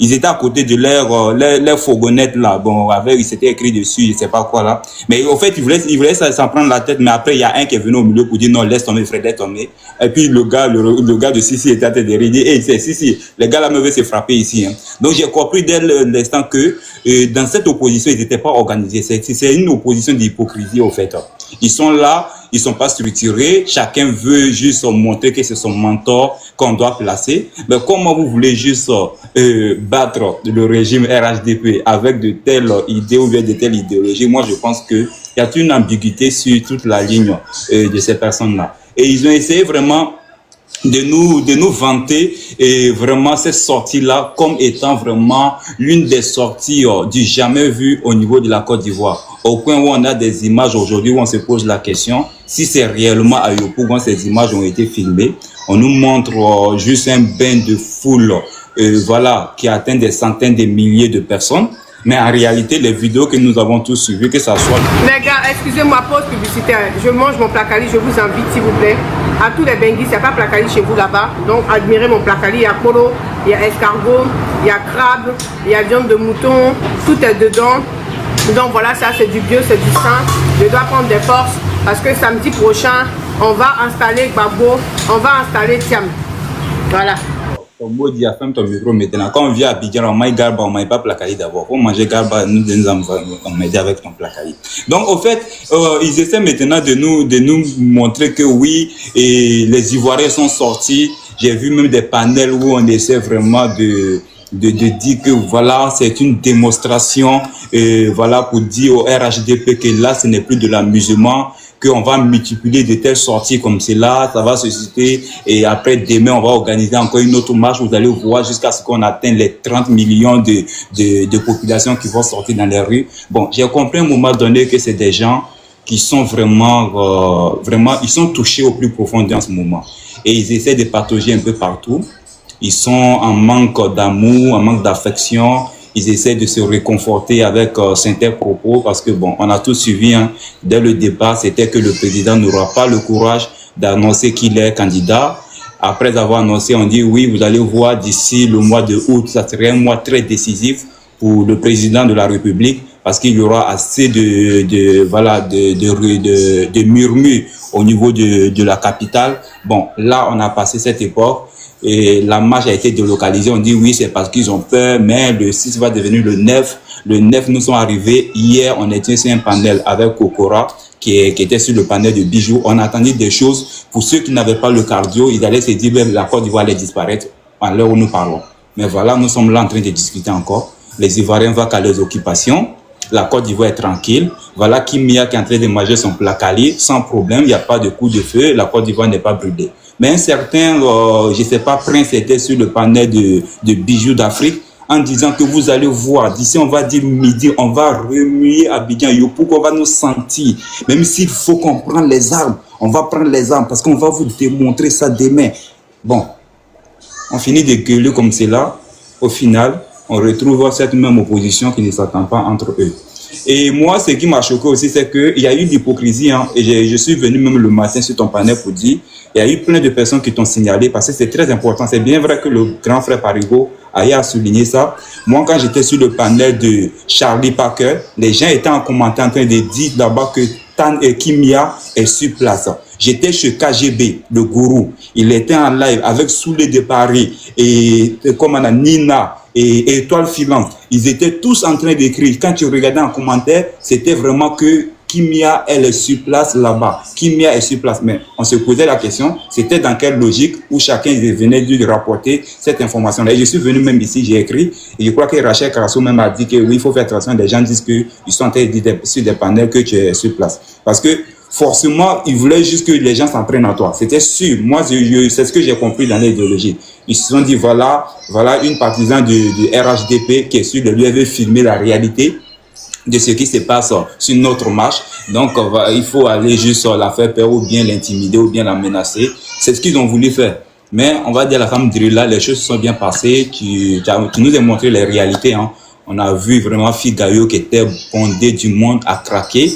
Ils étaient à côté de leur fourgonnette là. Bon, avec, ils s'étaient écrit dessus, je sais pas quoi là. Mais au fait, ils voulaient s'en prendre la tête. Mais après, il y a un qui est venu au milieu pour dire non, laisse tomber, frère, laisse tomber. Et puis le gars de Sissi était à tête derrière. Il dit, hey, c'est Sissi, les gars là me veulent se frapper ici. Hein. Donc j'ai compris dès l'instant que dans cette opposition, ils n'étaient pas organisés. C'est une opposition d'hypocrisie au fait. Ils sont là, ils sont pas structurés. Chacun veut juste montrer que c'est son mentor qu'on doit placer. Mais comment vous voulez juste battre le régime RHDP avec de telles idées ou bien de telles idéologies? Moi, je pense que il y a une ambiguïté sur toute la ligne de ces personnes-là. Et ils ont essayé vraiment de nous vanter et vraiment cette sortie-là comme étant vraiment l'une des sorties du jamais vu au niveau de la Côte d'Ivoire. Au point où on a des images aujourd'hui où on se pose la question si c'est réellement à Yopougon quand ces images ont été filmées. On nous montre juste un bain de foule voilà, qui atteint des centaines de milliers de personnes. Mais en réalité, les vidéos que nous avons tous suivies, que ça soit... Les gars, excusez-moi, pause publicitaire. Je mange mon placali, je vous invite, s'il vous plaît. À tous les benguis, il n'y a pas placali chez vous là-bas. Donc, admirez mon placali. Il y a polo, il y a escargot, il y a crabe, il y a viande de mouton. Tout est dedans. Donc, voilà, ça, c'est du bio, c'est du sain. Je dois prendre des forces parce que samedi prochain, on va installer Gbagbo, on va installer Thiam. Voilà. Ton mot dit, ferme ton micro maintenant. Quand on vient à Abidjan, on mange garba, on mange pas placali d'abord. Pour manger garba, nous on m'aider avec ton placali. Donc, au fait, ils essaient maintenant de nous montrer que oui, et les Ivoiriens sont sortis. J'ai vu même des panels où on essaie vraiment de dire que voilà, c'est une démonstration, voilà, pour dire au RHDP que là, ce n'est plus de l'amusement, qu'on va multiplier de telles sorties comme cela, ça va se susciter et après demain on va organiser encore une autre marche, vous allez voir jusqu'à ce qu'on atteigne les 30 millions de populations qui vont sortir dans les rues. Bon, j'ai compris à un moment donné que c'est des gens qui sont vraiment, ils sont touchés au plus profond en ce moment et ils essaient de patauger un peu partout. Ils sont en manque d'amour, en manque d'affection. Ils essaient de se réconforter avec certains propos parce que bon, on a tous suivi hein, dès le départ, c'était que le président n'aura pas le courage d'annoncer qu'il est candidat. Après avoir annoncé, on dit oui, vous allez voir d'ici le mois de août, ça serait un mois très décisif pour le président de la République parce qu'il y aura assez de murmures au niveau de la capitale. Bon, là, on a passé cette époque. Et la marche a été délocalisée. On dit oui, c'est parce qu'ils ont peur, mais le 6 va devenir le 9. Le 9, nous sommes arrivés. Hier, on était sur un panel avec Kokora qui était sur le panel de Bijoux. On attendait des choses. Pour ceux qui n'avaient pas le cardio, ils allaient se dire que la Côte d'Ivoire allait disparaître à l'heure où nous parlons. Mais voilà, nous sommes là en train de discuter encore. Les Ivoiriens vont qu'à leurs occupations. La Côte d'Ivoire est tranquille. Voilà Kimia qui est en train de manger son placali sans problème. Il n'y a pas de coup de feu. La Côte d'Ivoire n'est pas brûlée. Mais un certain, je ne sais pas, Prince était sur le panel de Bijoux d'Afrique en disant que vous allez voir, d'ici on va dire midi, on va remuer Abidjan, Yopougon, on va nous sentir. Même s'il faut qu'on prenne les armes, on va prendre les armes parce qu'on va vous démontrer ça demain. Bon, on finit de gueuler comme cela. Au final, on retrouve cette même opposition qui ne s'attend pas entre eux. Et moi, ce qui m'a choqué aussi, c'est qu'il y a eu de l'hypocrisie. Hein, et je suis venu même le matin sur ton panel pour dire, il y a eu plein de personnes qui t'ont signalé parce que c'est très important. C'est bien vrai que le grand frère Parigo a souligné ça. Moi, quand j'étais sur le panel de Charlie Parker, les gens étaient en commentaire en train de dire là-bas que Tan et Kimia est sur place. J'étais chez KGB, le gourou. Il était en live avec Soulé de Paris et comme on a Nina et Étoile Filante. Ils étaient tous en train d'écrire. Quand tu regardais en commentaire, c'était vraiment que Kimia, elle est sur place là-bas. Kimia est sur place. Mais on se posait la question, c'était dans quelle logique où chacun venait de rapporter cette information-là. Et je suis venu même ici, j'ai écrit. Et je crois que Rachel Carasso même a dit que oui, il faut faire attention. Les gens disent qu'ils sont en train de dire sur des panels que tu es sur place. Parce que forcément, ils voulaient juste que les gens s'en prennent à toi. C'était sûr. Moi, c'est ce que j'ai compris dans l'idéologie. Ils se sont dit, voilà une partisane du RHDP qui est sûre de lui avait filmé la réalité de ce qui se passe sur notre marche. Donc, il faut aller juste la faire peur ou bien l'intimider ou bien la menacer. C'est ce qu'ils ont voulu faire. Mais on va dire à la femme Drilla, les choses se sont bien passées. Tu nous as montré les réalités. Hein. On a vu vraiment Figayo qui était bondé du monde à craquer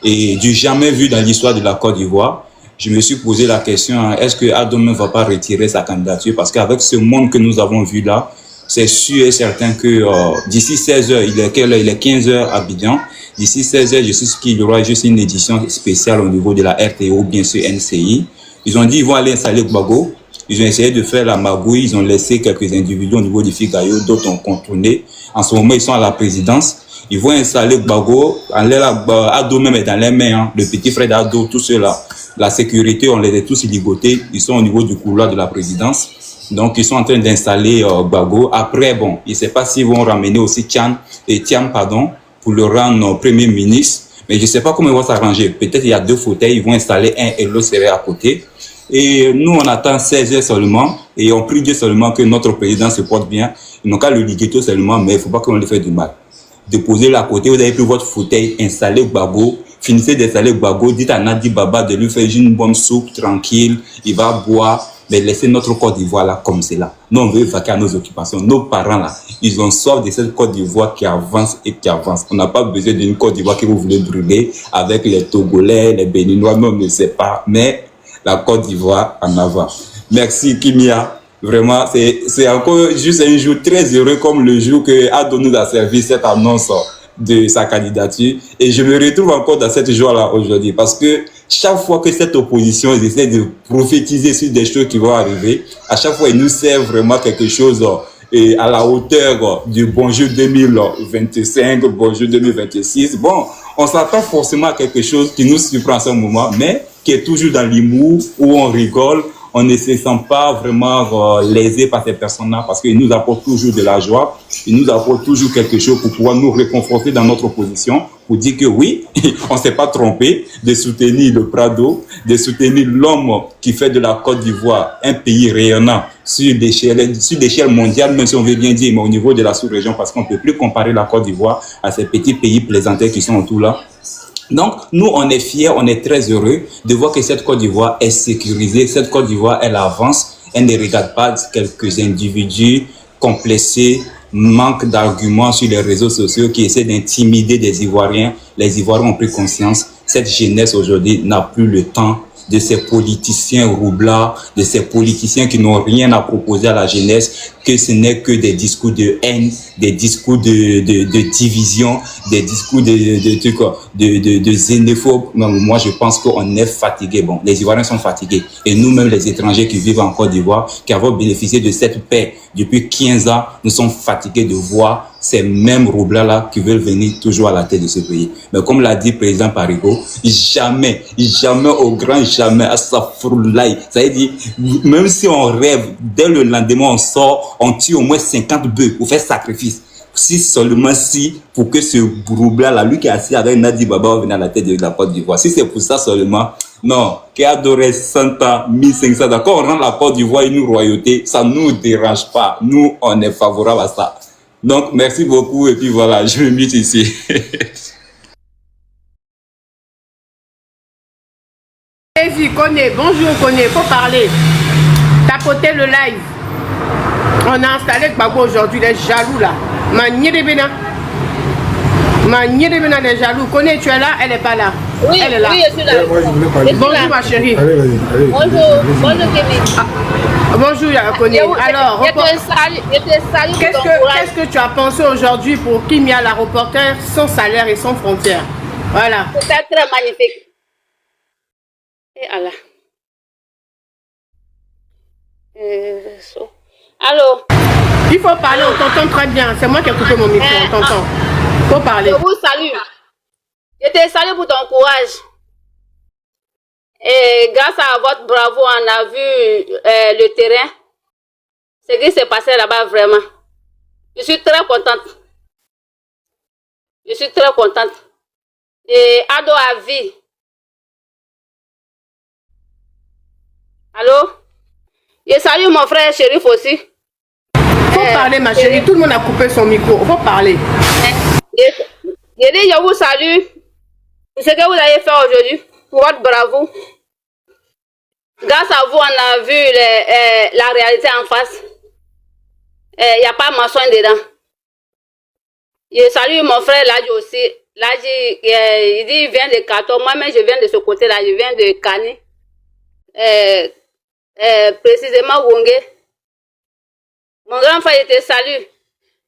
et du jamais vu dans l'histoire de la Côte d'Ivoire. Je me suis posé la question, est-ce que Adom ne va pas retirer sa candidature? Parce qu'avec ce monde que nous avons vu là, c'est sûr et certain que d'ici 16 heures, il est quelle heure? Il est 15 heures à Abidjan. D'ici 16 heures, je suis sûr qu'il y aura juste une édition spéciale au niveau de la RTO, bien sûr NCI. Ils ont dit qu'ils vont aller installer Gbagbo. Ils ont essayé de faire la magouille. Ils ont laissé quelques individus au niveau du Figayo, d'autres ont contourné. En ce moment, ils sont à la présidence. Ils vont installer Gbagbo. Ado même est dans les mains. Hein. Le petit frère d'Ado, tout cela. La sécurité, on les a tous ligotés. Ils sont au niveau du couloir de la présidence. Donc, ils sont en train d'installer Gbagbo. Après, bon, je ne sais pas s'ils vont ramener aussi Thiam, pardon, pour le rendre premier ministre. Mais je ne sais pas comment ils vont s'arranger. Peut-être il y a 2 fauteuils, ils vont installer un et l'autre serait à côté. Et nous, on attend 16 heures seulement. Et on prie Dieu seulement que notre président se porte bien. Ils n'ont qu'à le liguer tout seulement, mais il ne faut pas qu'on lui fasse du mal. Déposez-le à côté, vous avez pris votre fauteuil, installez Gbagbo, finissez d'installer Gbagbo, dites à Nadi Baba de lui faire une bonne soupe tranquille, il va boire. Mais laissez notre Côte d'Ivoire là comme c'est là. Nous, on veut vaquer à nos occupations. Nos parents là, ils ont soif de cette Côte d'Ivoire qui avance et qui avance. On n'a pas besoin d'une Côte d'Ivoire que vous voulez brûler avec les Togolais, les Béninois, non, on ne sait pas. Mais la Côte d'Ivoire en avant. Merci Kimia. Vraiment, c'est encore juste un jour très heureux comme le jour que Ado nous a servi cette annonce de sa candidature. Et je me retrouve encore dans cette joie-là aujourd'hui parce que chaque fois que cette opposition essaie de prophétiser sur des choses qui vont arriver, à chaque fois, il nous sert vraiment quelque chose et à la hauteur du bonjour 2025, bonjour 2026. Bon, on s'attend forcément à quelque chose qui nous surprend à ce moment, mais qui est toujours dans l'humour, où on rigole, on ne se sent pas vraiment lésé par ces personnes-là parce qu'ils nous apportent toujours de la joie, ils nous apportent toujours quelque chose pour pouvoir nous réconforter dans notre position, pour dire que oui, on ne s'est pas trompé de soutenir le Prado, de soutenir l'homme qui fait de la Côte d'Ivoire un pays rayonnant sur l'échelle mondiale, même si on veut bien dire, mais au niveau de la sous-région, parce qu'on ne peut plus comparer la Côte d'Ivoire à ces petits pays plaisantais qui sont autour là. Donc, nous, on est fiers, on est très heureux de voir que cette Côte d'Ivoire est sécurisée. Cette Côte d'Ivoire, elle avance, elle ne regarde pas quelques individus complexés, manque d'arguments sur les réseaux sociaux qui essaient d'intimider des Ivoiriens. Les Ivoiriens ont pris conscience. Cette jeunesse aujourd'hui n'a plus le temps de ces politiciens roublards, de ces politiciens qui n'ont rien à proposer à la jeunesse, que ce n'est que des discours de haine, des discours de division, des discours de xénophobes. Non, moi, je pense qu'on est fatigué. Bon, les Ivoiriens sont fatigués. Et nous-mêmes, les étrangers qui vivent en Côte d'Ivoire, qui avons bénéficié de cette paix depuis 15 ans, nous sommes fatigués de voir ces mêmes roublards-là qui veulent venir toujours à la tête de ce pays. Mais comme l'a dit le président Parigo, jamais, au grand jamais, à sa fourlaille. Ça veut dire, même si on rêve, dès le lendemain, on sort, on tue au moins 50 bœufs pour faire sacrifice. Si seulement si, pour que ce roublard-là, lui qui est assis avec Nadi Baba, vienne à la tête de la Côte d'Ivoire. Si c'est pour ça seulement, non, qui a adoré 100 ans, 1500 ans, quand on rend la Côte d'Ivoire une royauté, ça ne nous dérange pas. Nous, on est favorable à ça. Donc, merci beaucoup et puis voilà, je me mute ici. Allez-y, Koné, bonjour Koné, faut parler. Tapotez le live. On a installé Gbagbo aujourd'hui, les jaloux là. Manier de Bénin, les jaloux. Koné, tu es là, elle n'est pas là. Oui, elle est là. Oui, je suis là. Bonjour ma chérie. Allez. Bonjour Kémy. Bonjour Koné. Alors, je te salue qu'est-ce que tu as pensé aujourd'hui pour Kimia, la reporter, sans salaire et sans frontières? Voilà. C'était très magnifique. Et Allah. Allô? Il faut parler, on t'entend très bien. C'est moi qui ai coupé mon micro, on t'entend. Faut parler. Je vous salue. Je te salue pour ton courage. Et grâce à votre bravo, on a vu le terrain. Ce qui s'est passé là-bas vraiment. Je suis très contente. Je suis très contente. Et Ado a vu. Allô? Je salue mon frère Chérif aussi. Faut parler ma chérie, tout le monde a coupé son micro. Faut parler. Je dis, je vous salue pour ce que vous avez fait aujourd'hui, pour votre bravo. Grâce à vous, on a vu la réalité en face. Il n'y a pas mensonge dedans. Je salue mon frère Ladji aussi. Ladji, il dit il vient de Kato. Moi-même, je viens de ce côté-là. Je viens de Kani. Précisément Wongé. Mon grand frère, il te salue.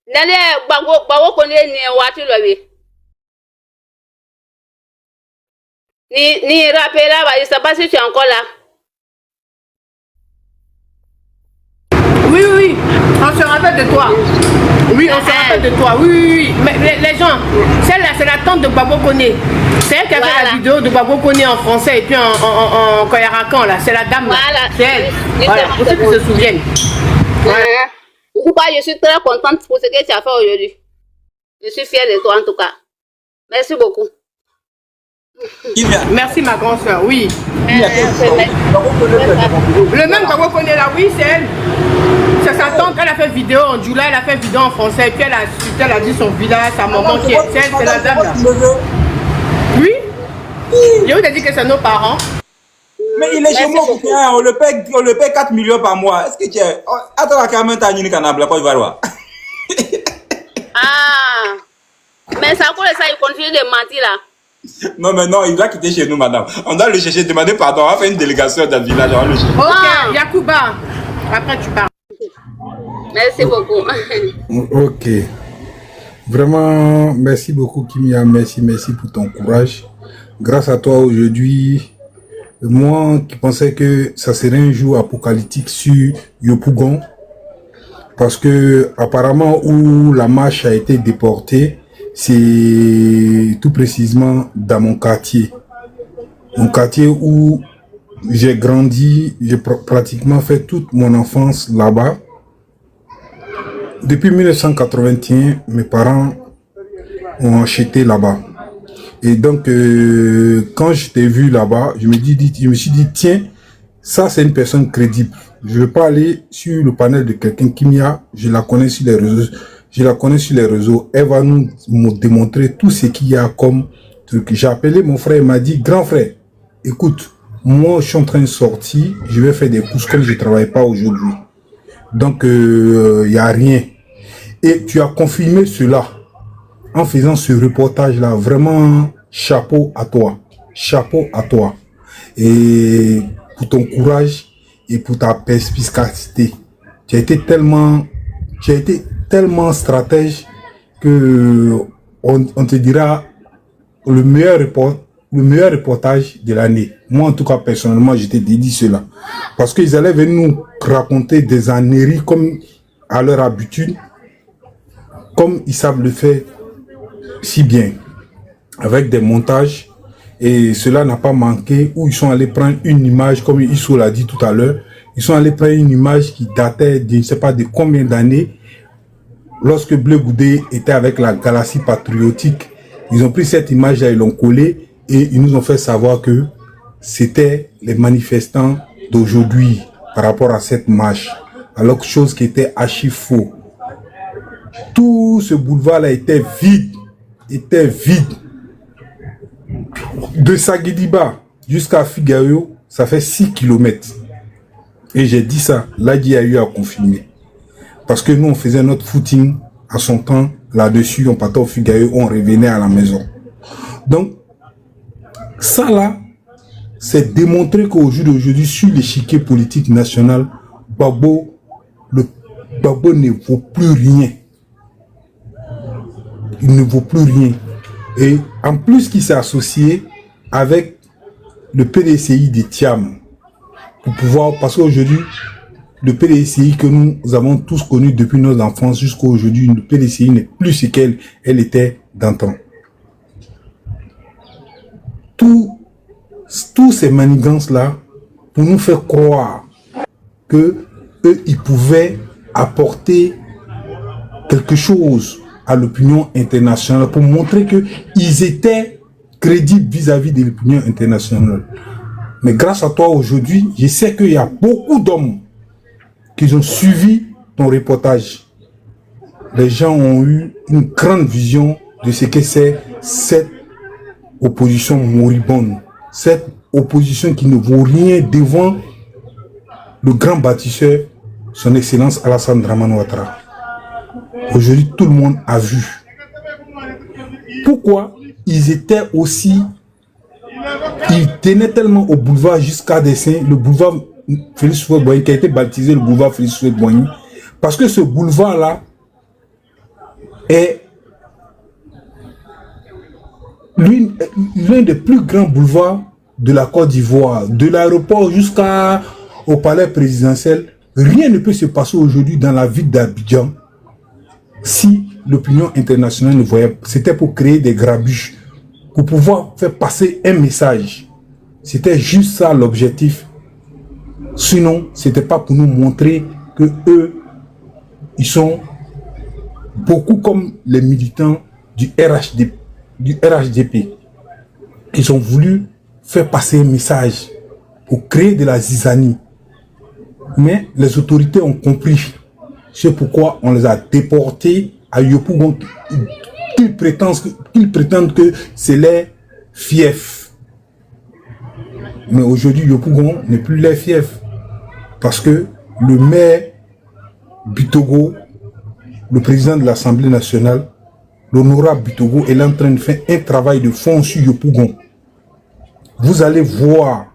Nene, bago connaît ni watu lobi. Ni rappel là, je sais pas si tu es encore là. Oui, oui, on se rappelle de toi. Oui, on se rappelle de toi. Oui, oui, oui. Mais les gens, celle-là, c'est la tante de Babo Koné. C'est elle qui a fait la vidéo de Babo Koné en français et puis en Koyarakan, là. C'est la dame. Voilà. C'est elle. Voilà, pour ceux qui se souviennent. Voilà. Je suis très contente pour ce que tu as fait aujourd'hui. Je suis fière de toi en tout cas. Merci beaucoup. Merci ma grande soeur, oui. Le même Babo Koné là, oui, c'est elle. C'est sa tante, elle a fait vidéo en July, elle a fait vidéo en français, et puis elle a dit son village, sa maman qui est elle, c'est la dame là. Oui. Je vous ai dit que c'est nos parents. Mais il est chez moi, on le paie 4 millions par mois. Est-ce que tu es... Attends, la caméra, t'as une canable, quoi, il va voir. Ah. Mais ça pour ça, il continue de mentir là. Non, mais non, il doit quitter chez nous, madame. On doit le chercher, demander pardon. On va faire une délégation dans le village, on va le chercher. Ok, Yacouba. Après, tu parles. Merci beaucoup. Ok. Vraiment, merci beaucoup, Kimia. Merci pour ton courage. Grâce à toi, aujourd'hui, moi qui pensais que ça serait un jour apocalyptique sur Yopougon, parce que apparemment où la marche a été déportée, c'est tout précisément dans mon quartier. Mon quartier où j'ai grandi, j'ai pratiquement fait toute mon enfance là-bas. Depuis 1981, mes parents ont acheté là-bas. Et donc, quand je t'ai vu là-bas, je me suis dit, tiens, ça c'est une personne crédible. Je ne veux pas aller sur le panel de quelqu'un qui je la connais sur les réseaux. Je la connais sur les réseaux. Elle va nous démontrer tout ce qu'il y a comme truc. J'ai appelé mon frère, il m'a dit, grand frère, écoute, moi je suis en train de sortir, je vais faire des courses comme je ne travaille pas aujourd'hui. Donc, il n'y a rien. Et tu as confirmé cela en faisant ce reportage-là. Vraiment, chapeau à toi. Chapeau à toi. Et pour ton courage et pour ta perspicacité. Tu as été tellement stratège que on te dira le meilleur reportage de l'année. Moi, en tout cas, personnellement, je t'ai dit cela. Parce qu'ils allaient venir nous raconter des âneries comme à leur habitude, comme ils savent le faire si bien, avec des montages. Et cela n'a pas manqué, où ils sont allés prendre une image, comme Issou l'a dit tout à l'heure, ils sont allés prendre une image qui datait de je ne sais pas de combien d'années, lorsque Bleu Goudé était avec la galaxie patriotique. Ils ont pris cette image-là, ils l'ont collée, et ils nous ont fait savoir que c'était les manifestants d'aujourd'hui par rapport à cette marche, alors que chose qui était archi faux. Tout ce boulevard-là était vide. De Saguediba jusqu'à Figaro, ça fait 6 km. Et j'ai dit ça, Ladi a eu à confirmer. Parce que nous, on faisait notre footing à son temps, là-dessus, on partait au Figaro, on revenait à la maison. Donc, ça là, c'est démontrer qu'au jour d'aujourd'hui, sur l'échiquier politique national, Babo ne vaut plus rien. Il ne vaut plus rien. Et en plus qu'il s'est associé avec le PDCI de Thiam pour pouvoir, parce qu'aujourd'hui, le PDCI que nous avons tous connu depuis nos enfances jusqu'à aujourd'hui, le PDCI n'est plus ce qu'elle était d'antan. Tous ces manigances-là, pour nous faire croire que eux, ils pouvaient apporter quelque chose à l'opinion internationale, pour montrer qu'ils étaient crédibles vis-à-vis de l'opinion internationale. Mais grâce à toi aujourd'hui, je sais qu'il y a beaucoup d'hommes qui ont suivi ton reportage. Les gens ont eu une grande vision de ce que c'est cette opposition moribonde, cette opposition qui ne vaut rien devant le grand bâtisseur, son Excellence Alassane Dramane Ouattara. Aujourd'hui, tout le monde a vu. Pourquoi ils étaient aussi... Ils tenaient tellement au boulevard jusqu'à Dessin, le boulevard Félix Houphouët-Boigny, qui a été baptisé le boulevard Félix Houphouët-Boigny, Parce que ce boulevard-là est l'un des plus grands boulevards de la Côte d'Ivoire. De l'aéroport jusqu'au palais présidentiel, rien ne peut se passer aujourd'hui dans la ville d'Abidjan si l'opinion internationale ne voyait pas. C'était pour créer des grabuges, pour pouvoir faire passer un message. C'était juste ça l'objectif. Sinon, c'était pas pour nous montrer que eux, ils sont beaucoup comme les militants du RHDP. Ils ont voulu faire passer un message pour créer de la zizanie. Mais les autorités ont compris. C'est pourquoi on les a déportés à Yopougon. Qu'ils prétendent que c'est les fiefs. Mais aujourd'hui, Yopougon n'est plus les fiefs. Parce que le maire Bitogo, le président de l'Assemblée nationale, l'honorable Bitogo, est en train de faire un travail de fond sur Yopougon. Vous allez voir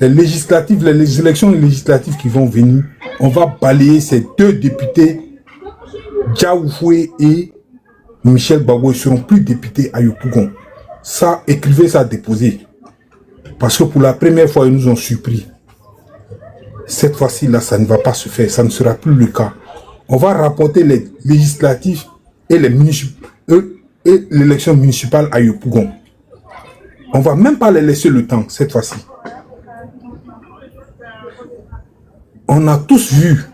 les législatives, les élections législatives qui vont venir. On va balayer ces deux députés, Djaoufoué et Michel Bagou, ne seront plus députés à Yopougon. Ça, écrivez ça, déposez. Parce que pour la première fois, ils nous ont surpris. Cette fois-ci, là, ça ne va pas se faire. Ça ne sera plus le cas. On va rapporter les législatives et l'élection municipale à Yopougon. On ne va même pas les laisser le temps, cette fois-ci. On a tous vu.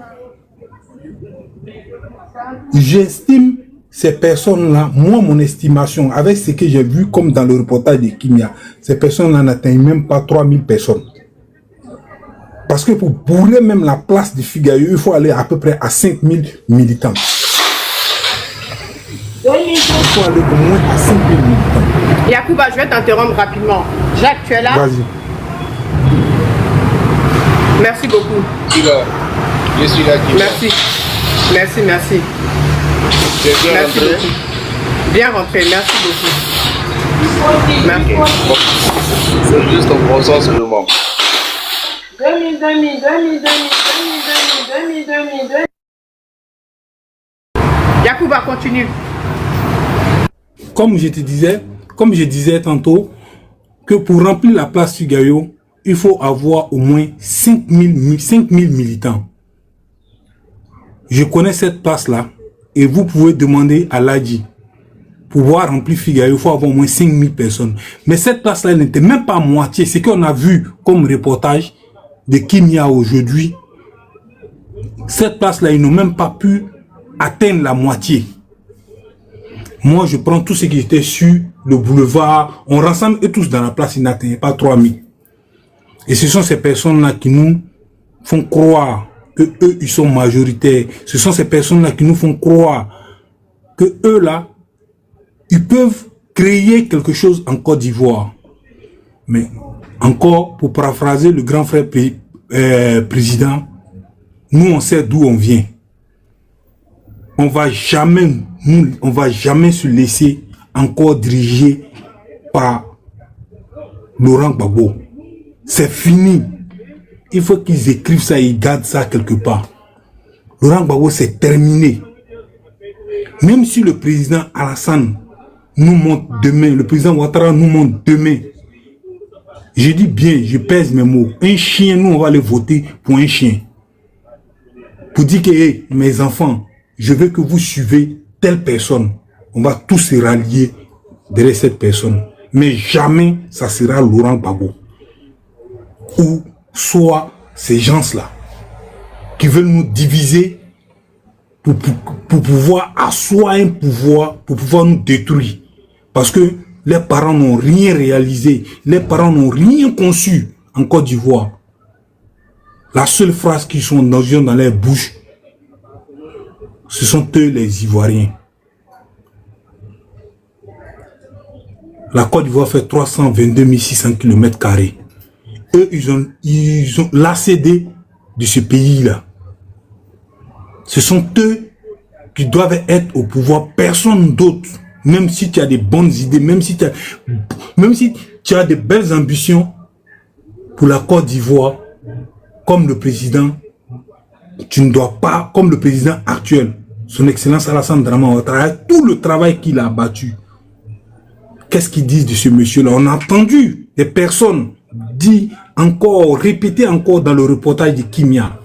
J'estime ces personnes-là, moi, mon estimation, avec ce que j'ai vu comme dans le reportage de Kimia, ces personnes-là n'atteignent même pas 3000 personnes. Parce que pour bourrer même la place de Figayo, il faut aller à peu près à 5000 militants. Il faut aller au moins à 5000 militants. Yacouba, je vais t'interrompre rapidement. Jacques, tu es là? Vas-y. Merci beaucoup. Je suis là. Je suis là. Merci. Merci, merci. C'est bien Merci rentré. beaucoup. Bien rentré, merci beaucoup. Merci. C'est juste un bon sens seulement. 2000. Yacouba, continue. Comme je disais tantôt, que pour remplir la place Figayo, il faut avoir au moins 5000 militants. Je connais cette place-là et vous pouvez demander à l'Adji. Pour pouvoir remplir Figayo, il faut avoir au moins 5000 personnes. Mais cette place-là, elle n'était même pas à moitié. Ce qu'on a vu comme reportage de Kimia aujourd'hui, cette place-là, ils n'ont même pas pu atteindre la moitié. Moi, je prends tout ce qui était sur le boulevard. On rassemble eux tous dans la place, ils n'atteignaient pas 3000. Et ce sont ces personnes-là qui nous font croire que eux, ils sont majoritaires. Ce sont ces personnes-là qui nous font croire que eux, là, ils peuvent créer quelque chose en Côte d'Ivoire. Mais encore, pour paraphraser le grand frère président, nous, on sait d'où on vient. On va jamais se laisser encore diriger par Laurent Gbagbo. C'est fini. Il faut qu'ils écrivent ça et ils gardent ça quelque part. Laurent Gbagbo, c'est terminé. Même si le président Alassane nous monte demain, le président Ouattara nous monte demain, je dis bien, je pèse mes mots. Un chien, nous, on va aller voter pour un chien. Pour dire que, hey, mes enfants, je veux que vous suivez telle personne. On va tous se rallier derrière cette personne. Mais jamais ça sera Laurent Gbagbo. Ou soit ces gens-là qui veulent nous diviser pour pouvoir asseoir un pouvoir, pour pouvoir nous détruire. Parce que les parents n'ont rien réalisé, les parents n'ont rien conçu en Côte d'Ivoire. La seule phrase qu'ils sont dans leur bouche, ce sont eux les Ivoiriens. La Côte d'Ivoire fait 322 600 km². Eux, ils ont l'ACD de ce pays-là. Ce sont eux qui doivent être au pouvoir, personne d'autre. Même si tu as des bonnes idées, même si tu as de belles ambitions pour la Côte d'Ivoire, comme le président tu ne dois pas, comme le président actuel, son excellence Alassane Dramane Ouattara, tout le travail qu'il a abattu. Qu'est-ce qu'ils disent de ce monsieur-là? On a entendu des personnes dire encore, répéter encore dans le reportage de Kimia.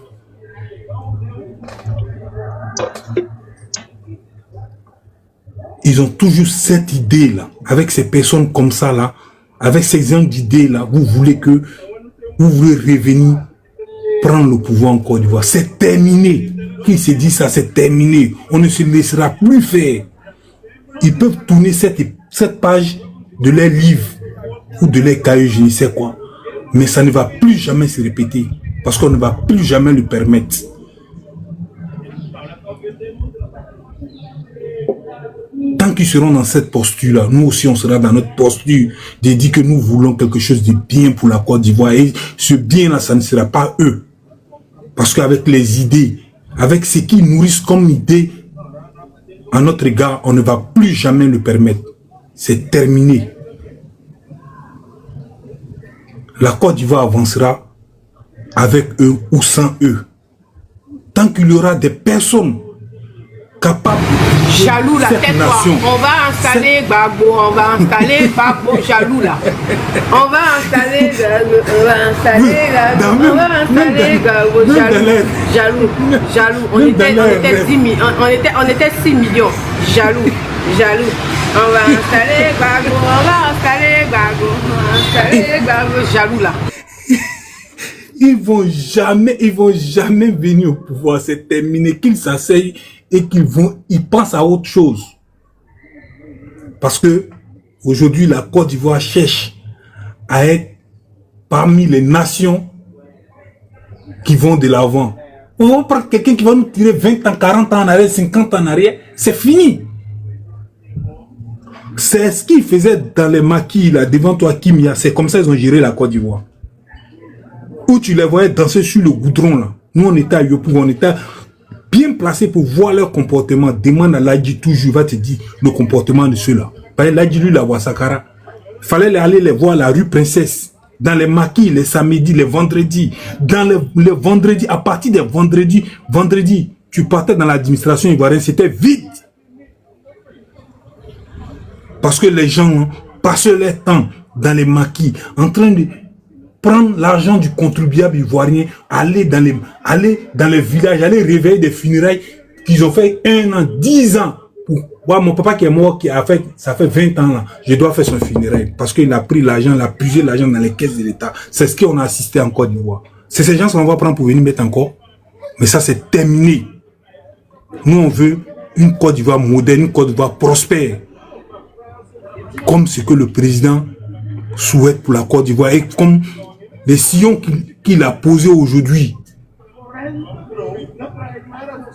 Ils ont toujours cette idée-là, avec ces personnes comme ça, là, avec ces gens d'idées-là, vous voulez revenir prendre le pouvoir en Côte d'Ivoire. C'est terminé. Qui se dit ça, c'est terminé. On ne se laissera plus faire. Ils peuvent tourner cette page de leurs livres ou de leurs cahiers, je ne sais quoi. Mais ça ne va plus jamais se répéter parce qu'on ne va plus jamais le permettre. Tant qu'ils seront dans cette posture-là, nous aussi on sera dans notre posture de dire que nous voulons quelque chose de bien pour la Côte d'Ivoire. Et ce bien-là, ça ne sera pas eux. Parce qu'avec les idées, avec ce qu'ils nourrissent comme idée à notre égard, on ne va plus jamais le permettre. C'est terminé. La Côte d'Ivoire avancera avec eux ou sans eux. Tant qu'il y aura des personnes capables de jaloux là, tais-toi. On va installer Gbagbo, on va installer Gbagbo, jaloux là. On va installer Gbagbo, jaloux. On était 6 millions, jaloux. On va installer Gbagbo, jaloux là. Ils vont jamais venir au pouvoir. C'est terminé. Qu'ils s'asseyent et ils pensent à autre chose. Parce que aujourd'hui, la Côte d'Ivoire cherche à être parmi les nations qui vont de l'avant. On va prendre quelqu'un qui va nous tirer 20 ans, 40 ans en arrière, 50 ans en arrière. C'est fini. C'est ce qu'ils faisaient dans les maquis là, devant toi, Kimia. C'est comme ça qu'ils ont géré la Côte d'Ivoire. Où tu les voyais danser sur le goudron là. Nous on était à Yopou, on était bien placés pour voir leur comportement. Demande à Ladji toujours, va te dire le comportement de ceux-là. Parce que Ladji lui la voit Sakara. Il fallait aller les voir à la rue Princesse. Dans les maquis, les samedis, les vendredis. Dans les vendredis, à partir des vendredis, tu partais dans l'administration ivoirienne, c'était vide. Parce que les gens passaient leur temps dans les maquis, en train de prendre l'argent du contribuable ivoirien, aller dans les villages, aller réveiller des funérailles qu'ils ont fait 1 an, 10 ans. Moi, mon papa qui est mort, ça fait 20 ans là, je dois faire son funérail parce qu'il a pris l'argent, il a puisé l'argent dans les caisses de l'État. C'est ce qu'on a assisté en Côte d'Ivoire. C'est ces gens qu'on va prendre pour venir mettre encore. Mais ça, c'est terminé. Nous, on veut une Côte d'Ivoire moderne, une Côte d'Ivoire prospère. Comme ce que le président souhaite pour la Côte d'Ivoire et comme les sillons qu'il a posés aujourd'hui.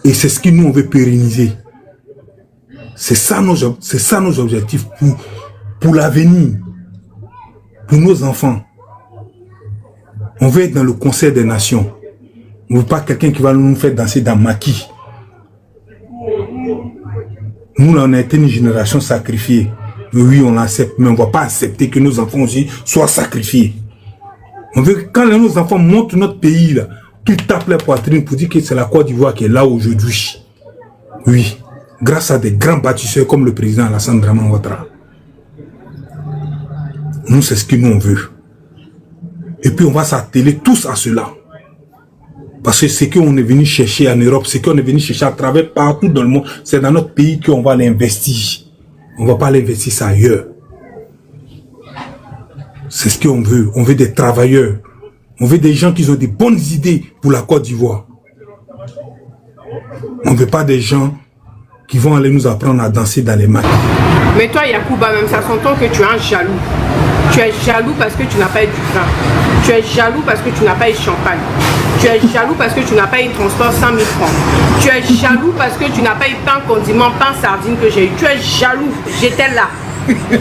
Et c'est ce que nous, on veut pérenniser. C'est ça nos objectifs pour l'avenir, pour nos enfants. On veut être dans le concert des nations. On ne veut pas quelqu'un qui va nous faire danser dans maquis. Nous, là, on a été une génération sacrifiée. Oui, on l'accepte, mais on ne va pas accepter que nos enfants aussi soient sacrifiés. On veut que quand nos enfants montrent notre pays, là, qu'ils tapent la poitrine pour dire que c'est la Côte d'Ivoire qui est là aujourd'hui. Oui, grâce à des grands bâtisseurs comme le président Alassane Dramane Ouattara. Nous, c'est ce que nous on veut. Et puis, on va s'atteler tous à cela. Parce que ce qu'on est venu chercher en Europe, ce qu'on est venu chercher à travers partout dans le monde, c'est dans notre pays qu'on va l'investir. On ne va pas l'investir ça ailleurs. C'est ce qu'on veut. On veut des travailleurs. On veut des gens qui ont des bonnes idées pour la Côte d'Ivoire. On ne veut pas des gens qui vont aller nous apprendre à danser dans les maquis. Mais toi, Yacouba, même ça s'entend que tu es un jaloux. Tu es jaloux parce que tu n'as pas eu du vin. Tu es jaloux parce que tu n'as pas eu champagne. Tu es jaloux parce que tu n'as pas eu transport 100 000 francs. Tu es jaloux parce que tu n'as pas eu pain condiment, pain sardine que j'ai eu. Tu es jaloux. J'étais là.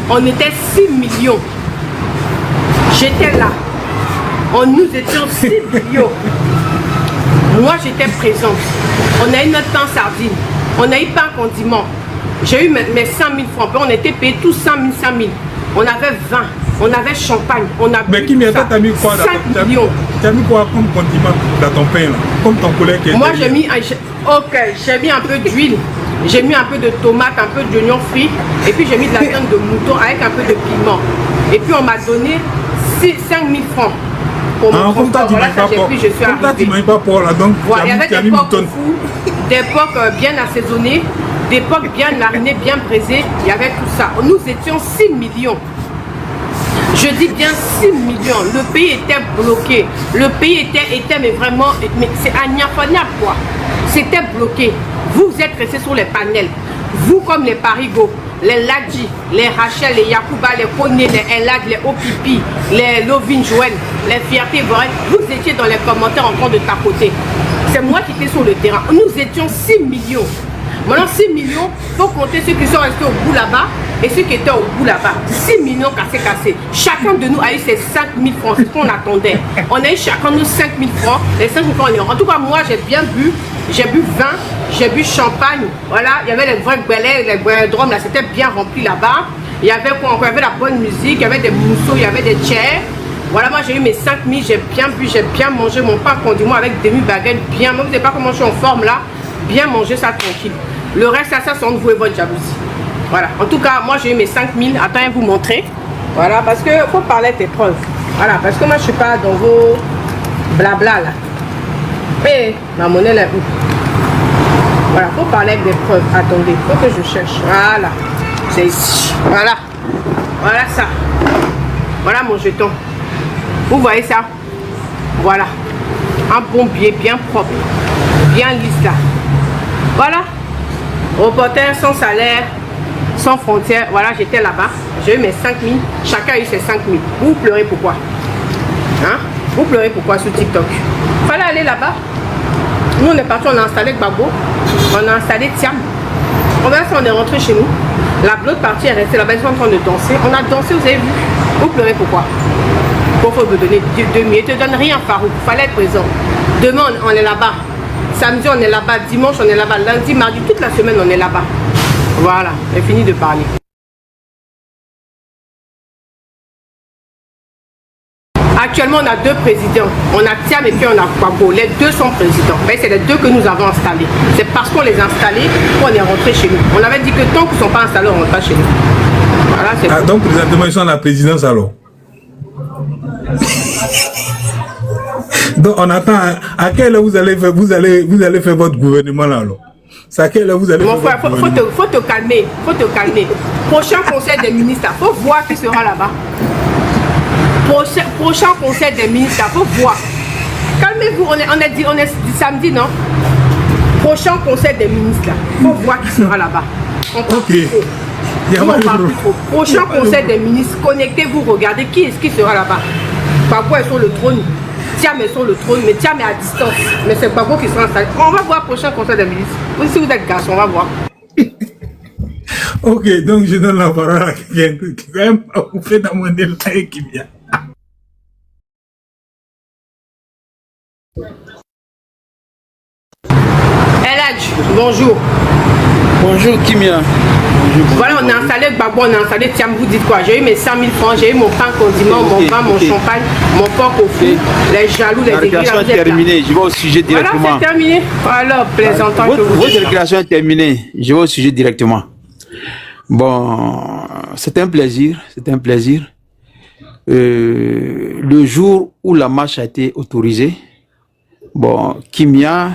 On était 6 millions. J'étais là. Nous étions 6 millions. Moi, j'étais présente. On a eu notre pain sardine. On a eu pain condiment. J'ai eu mes 100 000 francs. On était payés tous 100 000, 100 000. On avait 20. on avait champagne, on a Mais qui m'y t'as mis quoi dans 5 millions. T'as mis quoi comme condiment dans ton pain là? Comme ton collègue qui est Moi j'ai derrière. j'ai mis un peu d'huile, j'ai mis un peu de tomate, un peu d'oignon frit, et puis j'ai mis de la viande de mouton avec un peu de piment. Et puis on m'a donné 5 000 francs. Pour mon Comme toi, transport. tu Voilà, manges ça pas j'ai porc. pris, je suis Comme toi, tu arrivée. manges pas porc là, donc Voilà, il y avait tu as des mis porcs mouton. fous, des porcs bien assaisonnés, des porcs bien marinés, bien braisés. Il y avait tout ça. Nous étions 6 millions. Je dis bien 6 millions. Le pays était bloqué. Le pays était mais vraiment, mais c'est agnafaniable quoi. C'était bloqué. Vous êtes restés sur les panels. Vous comme les Parigots, les Ladji, les Rachel, les Yakuba, les Koné, les Elad, les Opipi, les Lovin Joël, les Fierté Ivoirienne, vous étiez dans les commentaires en train de tapoter. C'est moi qui étais sur le terrain. Nous étions 6 millions. Maintenant 6 millions, il faut compter ceux qui sont restés au bout là-bas et ceux qui étaient au bout là-bas. 6 millions cassés. Chacun de nous a eu ses 5 000 francs, c'est ce qu'on attendait. On a eu chacun nos 5 000 francs. Les 5 000 francs, en tout cas, moi, j'ai bien bu. J'ai bu vin, j'ai bu champagne. Voilà, il y avait les vrais belets, les vrais drômes, là, c'était bien rempli là-bas. Il y avait quoi encore? Il y avait la bonne musique, il y avait des mousseaux, il y avait des chairs. Voilà, moi j'ai eu mes 5 000, j'ai bien bu, j'ai bien mangé mon pain condiment avec demi-baguette, bien. Moi, vous ne savez pas comment je suis en forme là. Bien manger ça tranquille. Le reste, ça c'est entre vous et votre jalousie. Voilà, en tout cas, moi j'ai eu mes 5 000. Attends, vous montrer. Voilà, parce que faut parler tes preuves. Voilà, parce que moi je suis pas dans vos blabla là. Et ma monnaie là où? Voilà, faut parler avec des preuves. Attendez, faut que je cherche. Voilà, c'est ici. Voilà, voilà ça. Voilà mon jeton. Vous voyez ça? Voilà, un bon billet bien propre, bien lisse là. Voilà, reporter sans salaire, sans frontières. Voilà, j'étais là-bas. J'ai eu mes 5 000. Chacun a eu ses 5 000. Vous pleurez pourquoi? Hein? Vous pleurez pourquoi sur TikTok? Fallait aller là-bas. Nous, on est parti, on a installé Gbagbo. On a installé Thiam. On est rentré chez nous. L'autre partie est restée là-bas. Ils sont en train de danser. On a dansé, vous avez vu? Vous pleurez pourquoi? Pourquoi faut me donner 2 000? Il ne te donne rien, Farouk. Il fallait être présent. Demain, on est là-bas. Samedi, on est là-bas. Dimanche, on est là-bas. Lundi, mardi, toute la semaine, on est là-bas. Voilà, j'ai fini de parler. Actuellement, on a 2 présidents. On a Thiam et puis on a Gbagbo. Les 2 sont présidents. Mais c'est les 2 que nous avons installés. C'est parce qu'on les a installés qu'on est rentré chez nous. On avait dit que tant qu'ils ne sont pas installés, on ne rentre pas chez nous. Voilà, c'est Ah, donc présentement, ils sont à la présidence alors. Donc on attend à quelle heure vous allez faire votre gouvernement là alors. C'est à quelle heure vous allez mon faire frère, votre gouvernement? faut te calmer. Faut te calmer. Prochain conseil des ministres, il faut voir qui sera là-bas. Prochain conseil des ministres, il faut voir. Calmez-vous, on est samedi, non? Prochain conseil des ministres, il faut voir qui sera là-bas. Ok. Il y a On pas de parle problème. plus trop. Prochain conseil des ministres, connectez-vous, regardez qui est-ce qui sera là-bas. Gbagbo est sur le trône. Thiam est sur le trône, mais Thiam est à distance. Mais c'est Gbagbo qui sera installé. On va voir prochain conseil des ministres. Vous, si vous êtes garçon, on va voir. Ok, donc je donne la parole à quelqu'un qui va vous faire demander là et qui vient. Eladj, bonjour. Bonjour Kimia. Voilà, on a installé Gbagbo, on a installé Thiam. Vous dites quoi? J'ai eu mes 100 000 francs, j'ai eu mon pain condiment, mon vin, mon champagne, mon porc au fou, les jaloux, les La aiguilles. récréation est terminée, je vais au sujet Voilà, directement. c'est terminé. Alors, plaisantant que vous Votre récréation est terminée, je vais au sujet directement. Bon, c'est un plaisir, le jour où la marche a été autorisée, bon, Kimia,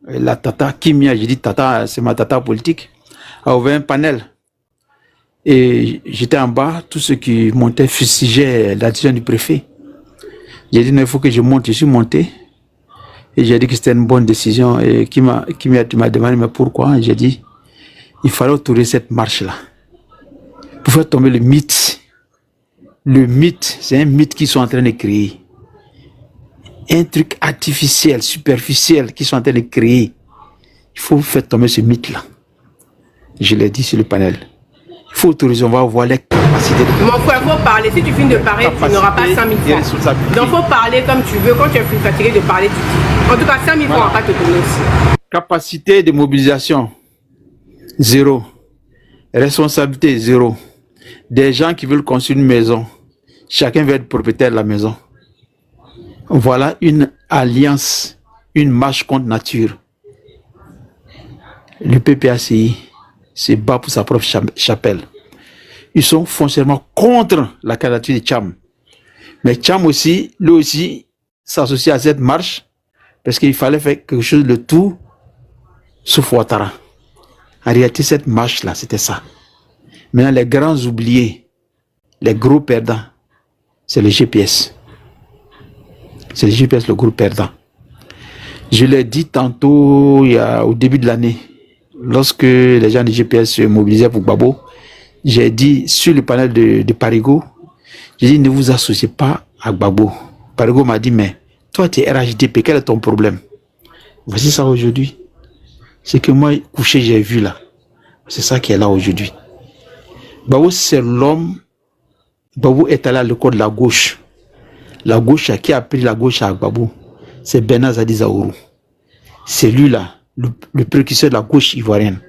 la tata, Kimia, j'ai dit tata, c'est ma tata politique, a ouvert un panel. Et j'étais en bas, tous ceux qui montaient fustigeaient la décision du préfet. J'ai dit, non, il faut que je monte, je suis monté. Et j'ai dit que c'était une bonne décision. Et Kimia, tu m'as demandé, mais pourquoi? J'ai dit, il fallait autoriser cette marche-là. Pour faire tomber le mythe. Le mythe, c'est un mythe qu'ils sont en train de créer. Un truc artificiel, superficiel qu'ils sont en train de créer. Il faut faire tomber ce mythe-là. Je l'ai dit sur le panel. Il faut autoriser, on va voir les capacités. Mon frère, il faut parler. Si tu finis de parler, tu n'auras pas 5 000 francs. Donc, il faut parler comme tu veux. Quand tu es fatigué de parler, tu dis. En tout cas, 5 000 francs, on ne va pas te donner aussi. Capacité de mobilisation, 0. Responsabilité, 0. Des gens qui veulent construire une maison, chacun veut être propriétaire de la maison. Voilà une alliance, une marche contre nature. Le PPACI se bat pour sa propre chapelle. Ils sont foncièrement contre la candidature de Tcham. Mais Tcham aussi, lui aussi, s'associe à cette marche parce qu'il fallait faire quelque chose de tout sauf Ouattara. En réalité, cette marche-là, c'était ça. Maintenant, les grands oubliés, les gros perdants, c'est le GPS. C'est le GPS, le gros perdant. Je l'ai dit tantôt, au début de l'année, lorsque les gens du GPS se mobilisaient pour Gbagbo, j'ai dit sur le panel de Parigo, j'ai dit ne vous associez pas à Gbagbo. Parigo m'a dit mais toi tu es RHDP, quel est ton problème? Voici ça aujourd'hui. C'est que moi couché j'ai vu là. C'est ça qui est là aujourd'hui. Gbagbo c'est l'homme. Gbagbo est allé à l'école de la gauche. La gauche qui a pris la gauche à Gbagbo, c'est Bernard Zadi Zaourou. C'est lui là, le précurseur de la gauche ivoirienne.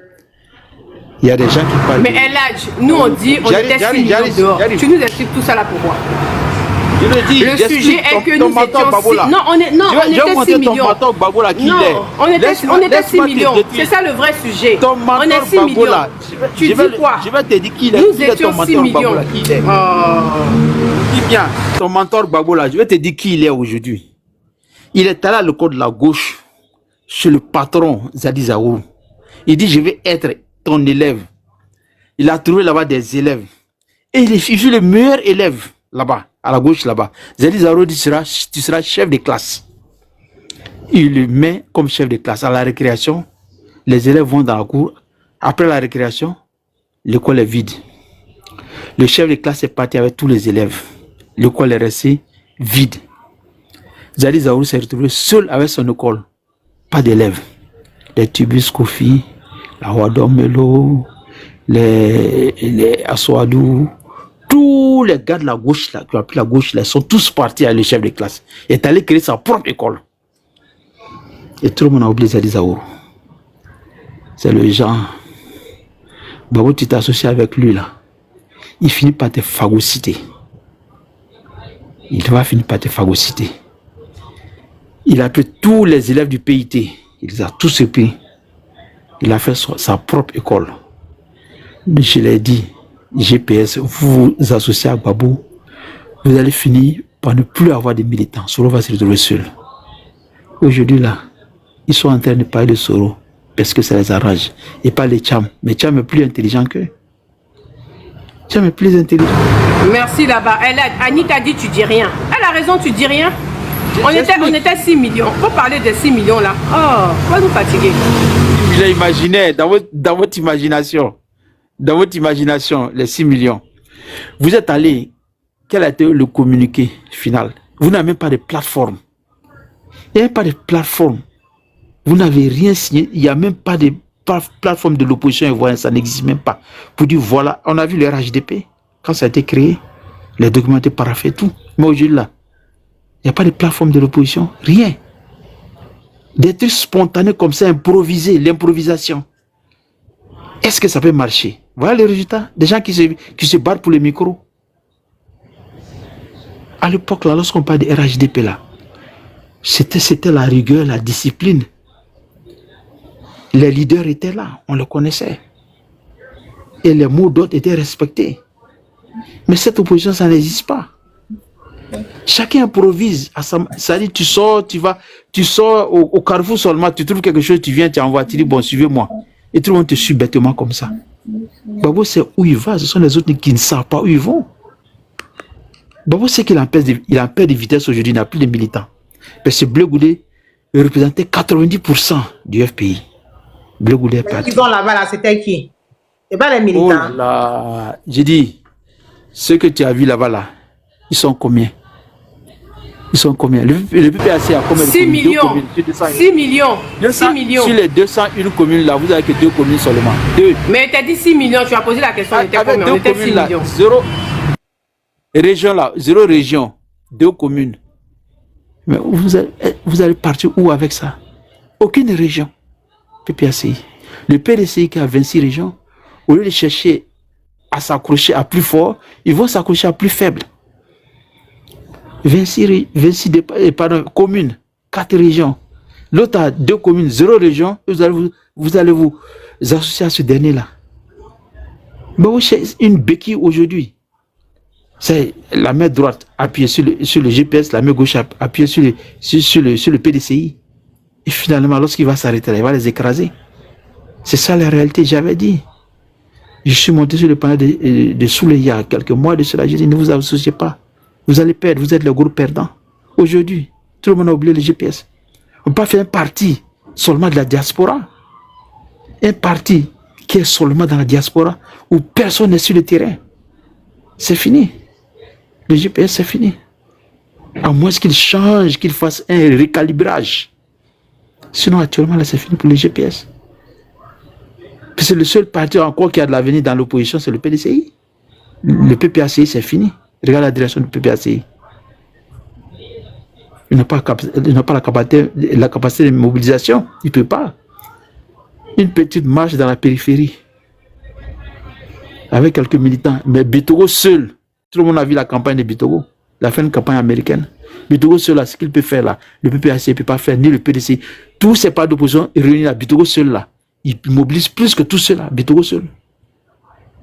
Il y a des gens qui parlent. Mais Eladj, nous on dit, on était 6 millions dehors. Tu nous expliques tout ça là pourquoi? Je le dis, le sujet est que nous étions 6... Non, on était 6 millions. Non, on était 6 millions. C'est ça le vrai sujet. On est 6 millions. Tu dis quoi? Je vais te dire qui il est. Nous étions 6 millions. Dis bien, ton mentor Gbagbo là, je vais te dire qui il est aujourd'hui. Il est allé à l'école de la gauche chez le patron Zadi Zaourou. Il dit je vais être ton élève. Il a trouvé là-bas des élèves. Et il fut le meilleur élève là-bas, à la gauche là-bas. Zadi Zaourou dit tu seras chef de classe. Il le met comme chef de classe. À la récréation, les élèves vont dans la cour. Après la récréation, l'école est vide. Le chef de classe est parti avec tous les élèves. L'école est restée vide. Zadi Zaourou s'est retrouvé seul avec son école. Pas d'élèves. Les Tubus Kofi, la Wadomelo, les Aswadou, tous les gars de la gauche là, qui ont appris la gauche là, sont tous partis avec le chef de classe. Il est allé créer sa propre école. Et tout le monde a oublié Zadi Zaourou. C'est le genre. Gbagbo, tu t'associes avec lui là. Il finit par te phagocyter. Il va finir par te phagocyter. Il a pris tous les élèves du PIT. Il les a tous pris. Il a fait sa propre école. Mais je l'ai dit, GPS, vous vous associez à Gbagbo, vous allez finir par ne plus avoir de militants. Soro va se retrouver seul. Aujourd'hui là, ils sont en train de parler de Soro parce que ça les arrange. Et pas les Tcham. Mais Tcham est plus intelligent qu'eux. Tcham est plus intelligent. Merci là-bas. Annie t'a dit tu dis rien. Elle a raison, tu dis rien. On était 6 millions. Faut parler de 6 millions là. Oh, faut nous fatiguer. Je l'imaginais dans votre imagination. Dans votre imagination, les 6 millions. Vous êtes allé, quel a été le communiqué final? Vous n'avez même pas de plateforme. Il n'y a même pas de plateforme. Vous n'avez rien signé. Il n'y a même pas de plateforme de l'opposition ivoirienne. Ça n'existe même pas. Pour dire, voilà, on a vu le RHDP. Quand ça a été créé, les documents étaient paraphés, tout. Mais aujourd'hui, là, il n'y a pas de plateforme de l'opposition. Rien. Des trucs spontanés comme ça, improvisés, l'improvisation. Est-ce que ça peut marcher? Voilà les résultats. Des gens qui se battent pour les micros. À l'époque, là, lorsqu'on parle de RHDP, là, c'était la rigueur, la discipline. Les leaders étaient là, on les connaissait. Et les mots d'ordre étaient respectés. Mais cette opposition, ça n'existe pas. Chacun improvise. Ça dit, tu sors au carrefour seulement, tu trouves quelque chose, tu viens, tu envoies, tu dis, bon, suivez-moi. Et tout le monde te suit bêtement comme ça. Gbagbo sait où il va, ce sont les autres qui ne savent pas où ils vont. Gbagbo sait qu'il a peur de vitesse aujourd'hui, il n'a plus de militants. Parce que Blé Goudé représentait 90% du FPI. Blé Goudé est parti. Ils vont là-bas, là, c'était qui? C'est pas les militants. Oh là, j'ai dit, ceux que tu as vus là-bas, là, ils sont combien? Ils sont combien? Le PPAC a combien? 6 millions. 6 millions. 6 millions. Sur les 201 communes là, vous n'avez que 2 communes seulement. 2. Mais tu as dit 6 millions, tu as posé la question. On était 6 là, millions. 0 région là, 0 région, 2 communes. Mais vous allez partir où avec ça? Aucune région. PPACI. Le PDCI qui a 26 régions, au lieu de chercher à s'accrocher à plus fort, ils vont s'accrocher à plus faible. 26 communes, 4 régions. L'autre a 2 communes, 0 région. Vous allez vous associer à ce dernier-là. Mais c'est une béquille aujourd'hui. C'est la main droite appuyée sur le GPS, la main gauche appuyée sur le PDCI. Et finalement, lorsqu'il va s'arrêter, il va les écraser. C'est ça la réalité, j'avais dit. Je suis monté sur le panel de Souley il y a quelques mois de cela. J'ai dit, ne vous associez pas. Vous allez perdre, vous êtes le groupe perdant. Aujourd'hui, tout le monde a oublié le GPS. On ne peut pas faire un parti seulement de la diaspora. Un parti qui est seulement dans la diaspora, où personne n'est sur le terrain. C'est fini. Le GPS, c'est fini. À moins qu'il change, qu'il fasse un recalibrage. Sinon, actuellement, là, c'est fini pour le GPS. Puis c'est le seul parti encore qui a de l'avenir dans l'opposition, c'est le PDCI. Le PPACI, c'est fini. Regarde la direction du PPACI. Il n'a pas la capacité de mobilisation. Il ne peut pas. Une petite marche dans la périphérie. Avec quelques militants. Mais Bitogo seul. Tout le monde a vu la campagne de Bitogo. Il a fait une campagne américaine. Bitogo seul, là, ce qu'il peut faire là, le PPACI ne peut pas faire, ni le PDCI. Tous ces partis d'opposition réunis là, Bitogo seul là. Il mobilise plus que tout cela, Bitogo seul.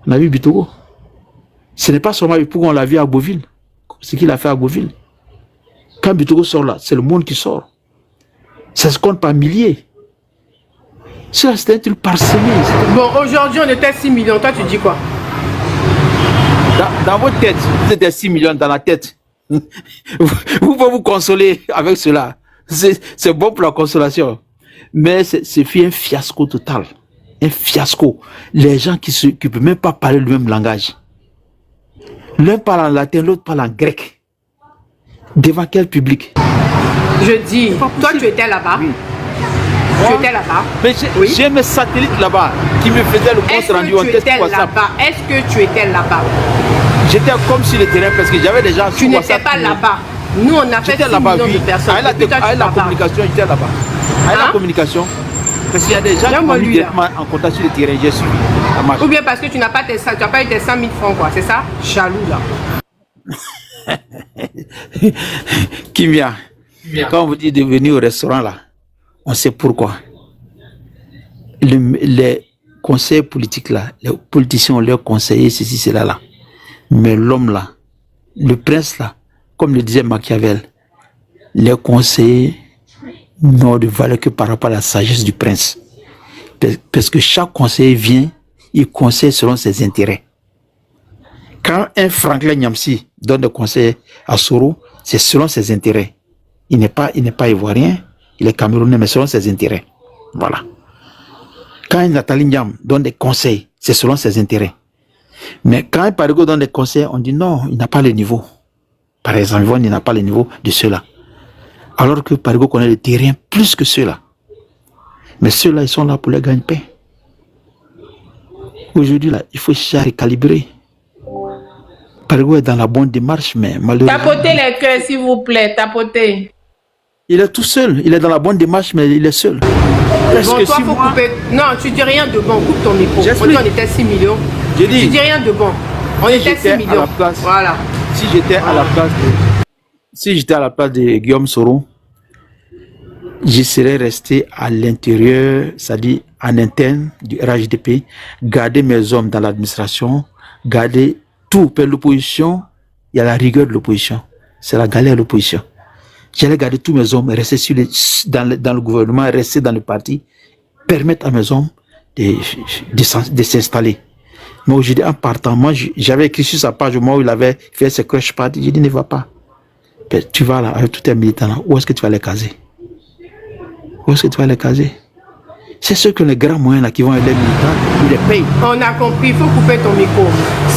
On a vu Bitogo. Ce n'est pas seulement pourquoi on l'a vu à Beauville, ce qu'il a fait à Beauville. Quand Bitogo sort là, c'est le monde qui sort. Ça se compte par milliers. Cela, c'était un truc parsemé. Bon, aujourd'hui, on était 6 millions. Toi, tu dis quoi? Dans votre tête, vous êtes 6 millions dans la tête. Vous pouvez vous consoler avec cela. C'est bon pour la consolation. Mais c'est fait un fiasco total. Un fiasco. Les gens qui ne peuvent même pas parler le même langage. L'un parle en latin, l'autre parle en grec. Devant quel public? Je dis, toi tu étais là-bas. Oui. Tu étais là-bas. Mais j'ai mes satellites là-bas qui me faisaient le compte rendu en test WhatsApp. Est-ce que tu étais là-bas? J'étais comme sur le terrain parce que j'avais déjà sur WhatsApp. Tu n'étais pas là-bas. Nous on a fait 6 millions de personnes. Avec la communication, j'étais là-bas. Avec la communication. Parce qu'il y a des gens qui m'ont mis directement en contact sur le terrain, j'ai suivi. Ou bien parce que tu n'as pas eu tes 100 000 francs, quoi, c'est ça? Jaloux, là. Kimia, quand on vous dit de venir au restaurant, là, on sait pourquoi. Les conseils politiques, là, les politiciens ont leur conseiller, ceci, cela, là. Mais l'homme, là, le prince, là, comme le disait Machiavel, les conseillers n'ont de valeur que par rapport à la sagesse du prince. Parce que chaque conseiller vient, il conseille selon ses intérêts. Quand un Franklin Nyamsi donne des conseils à Soro, c'est selon ses intérêts. Il n'est pas ivoirien, il est camerounais, mais selon ses intérêts. Voilà. Quand Nathalie Nyam donne des conseils, c'est selon ses intérêts. Mais quand un Parigo donne des conseils, on dit non, il n'a pas le niveau. Par exemple, il n'a pas le niveau de ceux-là. Alors que Parigo connaît le terrain plus que ceux-là. Mais ceux-là, ils sont là pour les gagne-pain. Aujourd'hui, là, il faut déjà recalibrer. Parigo est dans la bonne démarche, mais malheureusement... Tapotez les cœurs, s'il vous plaît, tapotez. Il est tout seul. Il est dans la bonne démarche, mais il est seul. Bon, toi, faut couper... Non, tu dis rien de bon. Coupe ton micro. On était 6 millions. Je dis... Tu dis rien de bon. On était 6 millions. Voilà. Si j'étais à la place de... Si j'étais à la place de Guillaume Soro, je serais resté à l'intérieur, c'est-à-dire en interne du RHDP, garder mes hommes dans l'administration, garder tout. Pour l'opposition, il y a la rigueur de l'opposition. C'est la galère de l'opposition. J'allais garder tous mes hommes, rester dans le gouvernement, rester dans le parti, permettre à mes hommes de s'installer. Mais aujourd'hui, en partant, moi, j'avais écrit sur sa page au moment où il avait fait ses crush parties. J'ai dit, ne va pas. Tu vas là, avec tous tes militants là, où est-ce que tu vas les caser? Où est-ce que tu vas les caser? C'est ceux qui ont les grands moyens là qui vont aider les militants, ils les payent. On a compris, il faut couper ton micro.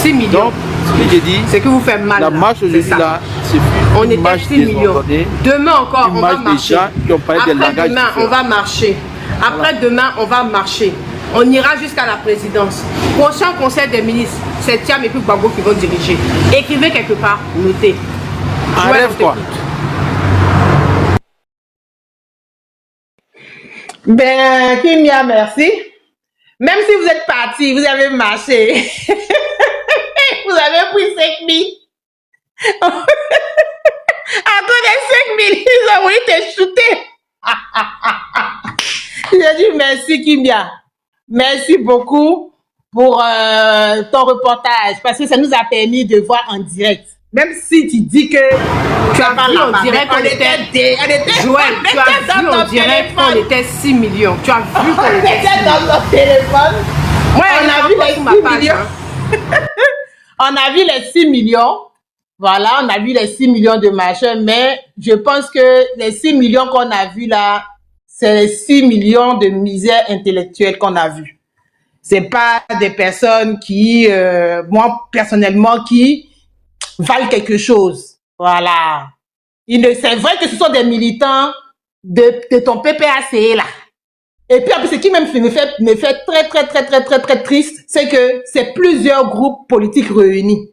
6 millions. Donc, ce que j'ai dit, c'est que vous faites mal. La marche aujourd'hui là, c'est on était 6 millions. Demain encore, on va marcher. Après demain, on va marcher. Après demain, on va marcher. On ira jusqu'à la présidence. Prochain conseil des ministres, c'est Thiam et puis Gbagbo qui vont diriger. Écrivez quelque part, notez. En rêve quoi. Ben, Kimia, merci. Même si vous êtes parti, vous avez marché. Vous avez pris 5 000. À cause des 5 000, ils ont voulu te shooter. J'ai dit merci Kimia. Merci beaucoup pour ton reportage parce que ça nous a permis de voir en direct. Même si tu dis que tu as vu en direct qu'on était... Joël, tu as vu en direct qu'on était 6 millions. Tu as vu qu'on était 6 millions. dans ton téléphone. Ouais, on a vu les 6 millions. On a vu les 6 millions. Voilà, on a vu les 6 millions de machins, mais je pense que les 6 millions qu'on a vus là, c'est les 6 millions de misère intellectuelle qu'on a vus. C'est pas des personnes qui, moi personnellement, qui valent quelque chose. Voilà. C'est vrai que ce sont des militants de ton PPAC là. Et puis, en plus, ce qui même me fait très triste, c'est que c'est plusieurs groupes politiques réunis.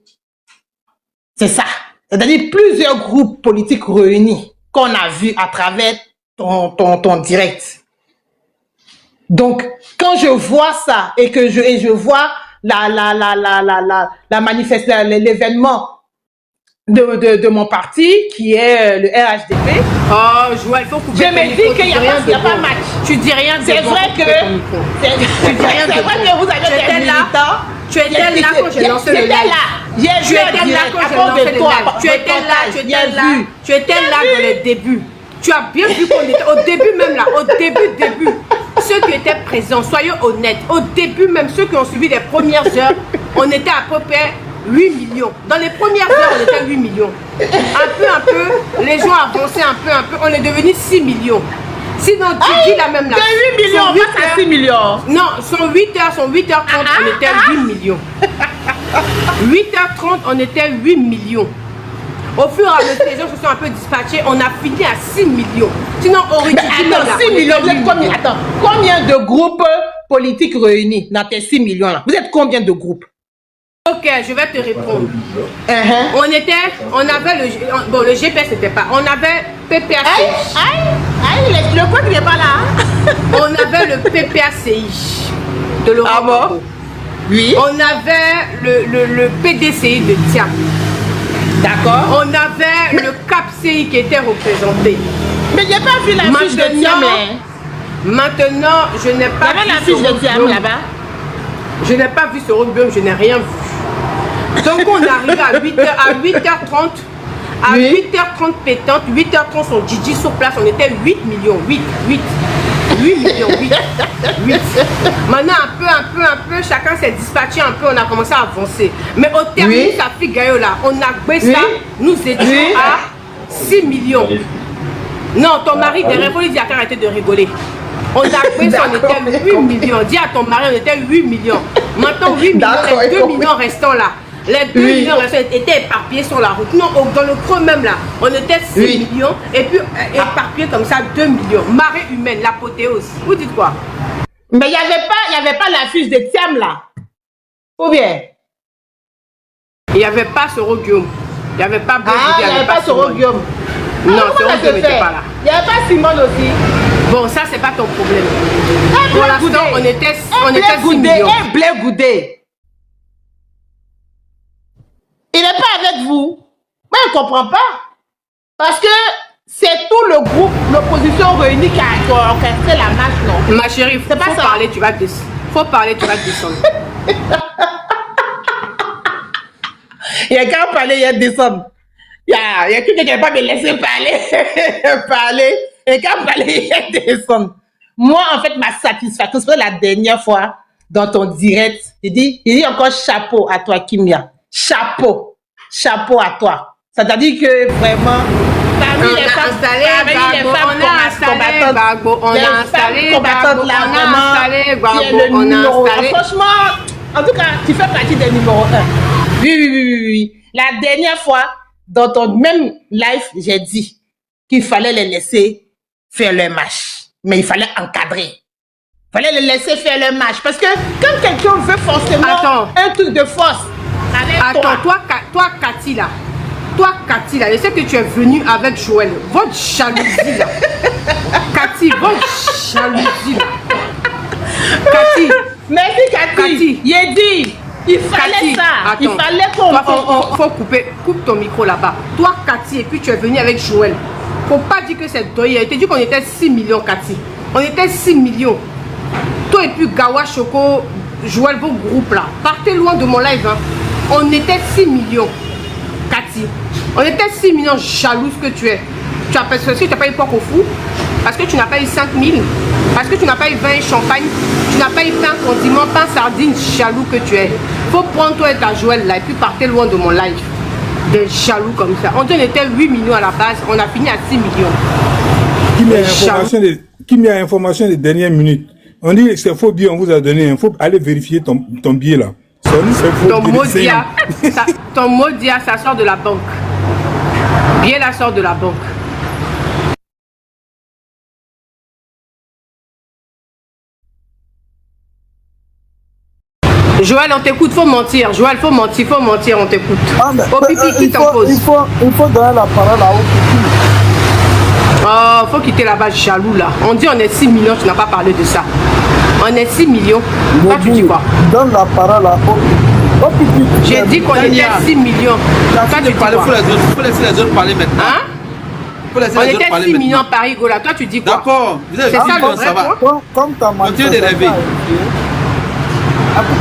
C'est ça. C'est-à-dire plusieurs groupes politiques réunis qu'on a vus à travers ton direct. Donc, quand je vois ça et que je vois la manifestation, l'événement de mon parti, qui est le RHDP. Oh, Joël, il faut couper. Je me dis qu'il n'y a pas match. Tu dis rien de C'est bon. vrai que vous avez des militants. Tu étais là quand j'ai lancé le live. Tu étais là quand j'ai lancé le live. Tu étais là dans les débuts. Tu as bien vu qu'on était au début même là, au début. Ceux qui étaient présents, soyons honnêtes, au début même, ceux qui ont suivi les premières heures, on était à peu près 8 millions. Dans les premières heures, on était 8 millions. Un peu, les gens avançaient un peu, on est devenu 6 millions. Sinon, tu dis la même là. C'est 8 millions, on passe à 6 millions. Non, son 8h30, on était 8 millions. 8h30, on était 8 millions. Au fur et à mesure, les gens se sont un peu dispatchés, on a fini à 6 millions. Sinon, on aurait dit... Attends, 6 millions, vous êtes combien? Attends, combien de groupes politiques réunis dans tes 6 millions là? Vous êtes combien de groupes? Ok, je vais te répondre. On avait le GPS n'était pas, on avait PPACI. Le code n'est pas là. On avait le PPACI de l'Europe. Ah bon? Oui. On avait le PDCI de Thiam. D'accord. On avait le CAPCI qui était représenté. Mais j'ai pas vu la fiche de Thiam. Maintenant, je n'ai pas vu la fiche de Thiam là-bas. Je n'ai pas vu ce Rogbium, je n'ai rien vu. Donc on arrive à 8h30, à 8h30 pétante, 8h30 son Gigi sur place, on était 8 millions, 8 millions, 8. Maintenant un peu, chacun s'est dispatché un peu, on a commencé à avancer. Mais au terme, sa fille Gaïo là, on a baissé ça, nous étions à 6 millions. Non, ton mari derrière, il faut lui dire arrêtez de rigoler. On a baissé, on était 8 millions. Dis à ton mari, on était 8 millions. Maintenant 8 millions, les 2 millions restants là. Les 2 millions restants étaient éparpillés sur la route. Non, dans le creux même là, on était 6 millions et puis éparpillés comme ça 2 millions. Marée humaine, l'apothéose. Vous dites quoi? Mais il n'y avait pas la fiche de Thiam là. Ou bien? Il n'y avait pas ce Rogbium. Il n'y avait pas il n'y avait pas ce Rogbium. Non, ce Rogbium n'était pas là. Il n'y avait pas Simone aussi. Bon, ça, c'est pas ton problème. Pour l'instant, on était 6 millions. Un Blé Goudé. Il n'est pas avec vous. Mais je ne comprends pas. Parce que c'est tout le groupe, l'opposition réunie qui a orchestré la marche, non? Ma chérie, il faut parler, tu vas descendre. Faut parler, tu vas descendre. Il y a qu'à parler, il y a descendre. Il y a quelqu'un qui ne va pas me laisser parler. Et quand parler, il descendre. Moi, en fait, ma satisfaction, c'est la dernière fois dans ton direct, il dit encore chapeau à toi, Kimia. Chapeau à toi. C'est-à-dire que vraiment, parmi les femmes combattantes là, vraiment, franchement, en tout cas, tu fais partie des numéros 1. Oui. La dernière fois, dans ton même live, j'ai dit qu'il fallait les laisser faire leur match. Mais il fallait encadrer. Il fallait les laisser faire leur match. Parce que quand quelqu'un veut forcément un truc de force, toi, Cathy, là, je sais que tu es venue avec Joël. Votre jalousie, là. Cathy, votre jalousie, là. Cathy. Merci, Cathy. Il dit, il fallait ça. Attends. Il fallait qu'on... Faut couper. Coupe ton micro là-bas. Toi, Cathy, et puis tu es venu avec Joël. Faut pas dire que c'est toi. Il a été dit qu'on était 6 millions, Cathy. On était 6 millions. Toi et puis Gawa, Choco, Joël, vos groupes là. Partez loin de mon live. Hein. On était 6 millions, Cathy. On était 6 millions, jalouse que tu es. Tu as parce que tu n'as pas eu porc au fou, parce que tu n'as pas eu 5 000, parce que tu n'as pas eu vin et champagne, tu n'as pas eu pain condiment, pain sardine, jaloux que tu es. Faut prendre toi et ta Joël là et puis partez loin de mon live. Des jaloux comme ça. On dit on était 8 millions à la base, on a fini à 6 millions. Qui met information des dernières minutes. On dit que c'est faux billet, on vous a donné. Il faut aller vérifier ton billet là. Ton mot dia, ça sort de la banque. Billet là sort de la banque. Joël, on t'écoute, faut mentir. Joël, faut mentir, on t'écoute. Oh, Pipi, qui t'en pose? Il faut donner la parole à Pipi. Oh, faut quitter là-bas, jaloux là. On dit on est 6 millions, tu n'as pas parlé de ça. On est 6 millions. Toi, tu dis quoi? Donne la parole à Pipi. J'ai dit qu'on était 6 millions. Toi, tu dis quoi? Faut laisser les autres parler maintenant. Hein? On était 6 millions par Igola. Toi, tu dis quoi? D'accord. C'est ça le vrai point. Comme ta Continuez de rêver.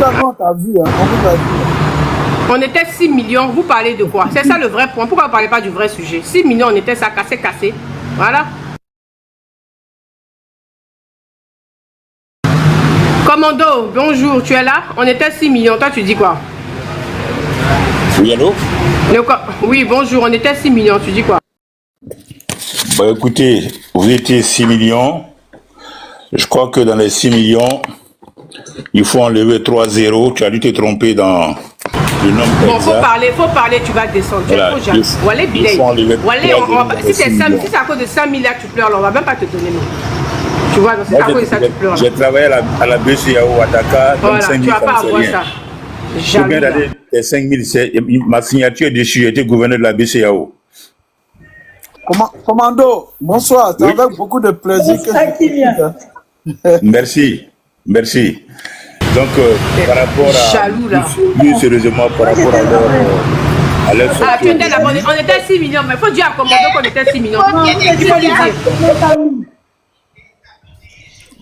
On t'a vu, hein. On vous a vu. On était 6 millions, vous parlez de quoi? C'est ça le vrai point. Pourquoi vous ne parlez pas du vrai sujet? 6 millions, on était ça, cassé. Voilà. Commando, bonjour, tu es là? On était 6 millions, toi tu dis quoi? Oui, allô? Oui, bonjour, on était 6 millions, tu dis quoi? Bah écoutez, vous étiez 6 millions. Je crois que dans les 6 millions, il faut enlever 3 zéros. Tu as dû te tromper dans le nombre exact. Bon, faut parler, tu vas descendre. Voilà, si c'est à cause de 5 000 là, tu pleures, on va même pas te donner. Tu vois, c'est à cause de ça que tu pleures. J'ai travaillé à la BCAO à Dakar. Voilà, tu vas pas avoir ça. Je viens d'aller les 5 000, ma signature est dessus, j'étais gouverneur de la BCAO. Commando, bonsoir, c'est avec beaucoup de plaisir que je Merci. Donc, par rapport à... Plus sérieusement, par rapport à leur sortie... Ah, tu es là, on était 6 millions, mais il faut dire à Commando qu'on était 6 millions. Il faut lui dire.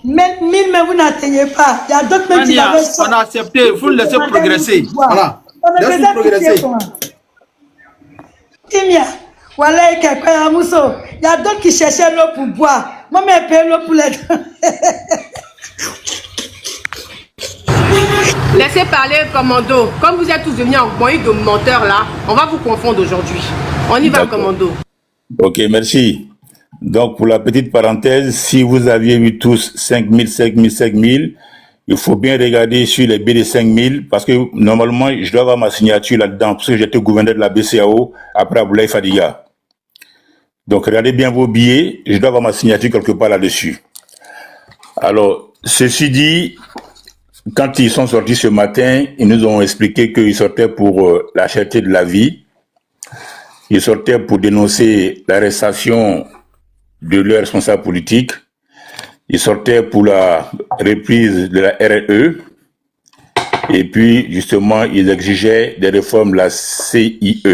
Mais vous n'atteignez pas. Il y a d'autres même qui avaient ça. On a accepté, il faut le laisser progresser. Voilà. Laisse-le progresser. Timia, voilà, il y a d'autres qui cherchaient l'eau pour boire. Moi, je paye l'eau pour les... Laissez parler, Commando. Comme vous êtes tous devenus en moyen de menteurs là, on va vous confondre aujourd'hui. On y va, Commando. Ok, merci. Donc, pour la petite parenthèse, si vous aviez eu tous 5 000, il faut bien regarder sur les billets de 5 000 parce que normalement, je dois avoir ma signature là-dedans parce que j'étais gouverneur de la BCAO après Aboulaye Fadiga. Donc, regardez bien vos billets, je dois avoir ma signature quelque part là-dessus. Alors, ceci dit, quand ils sont sortis ce matin, ils nous ont expliqué qu'ils sortaient pour la cherté de la vie. Ils sortaient pour dénoncer l'arrestation de leurs responsables politiques. Ils sortaient pour la reprise de la RRE. Et puis, justement, ils exigeaient des réformes de la CIE.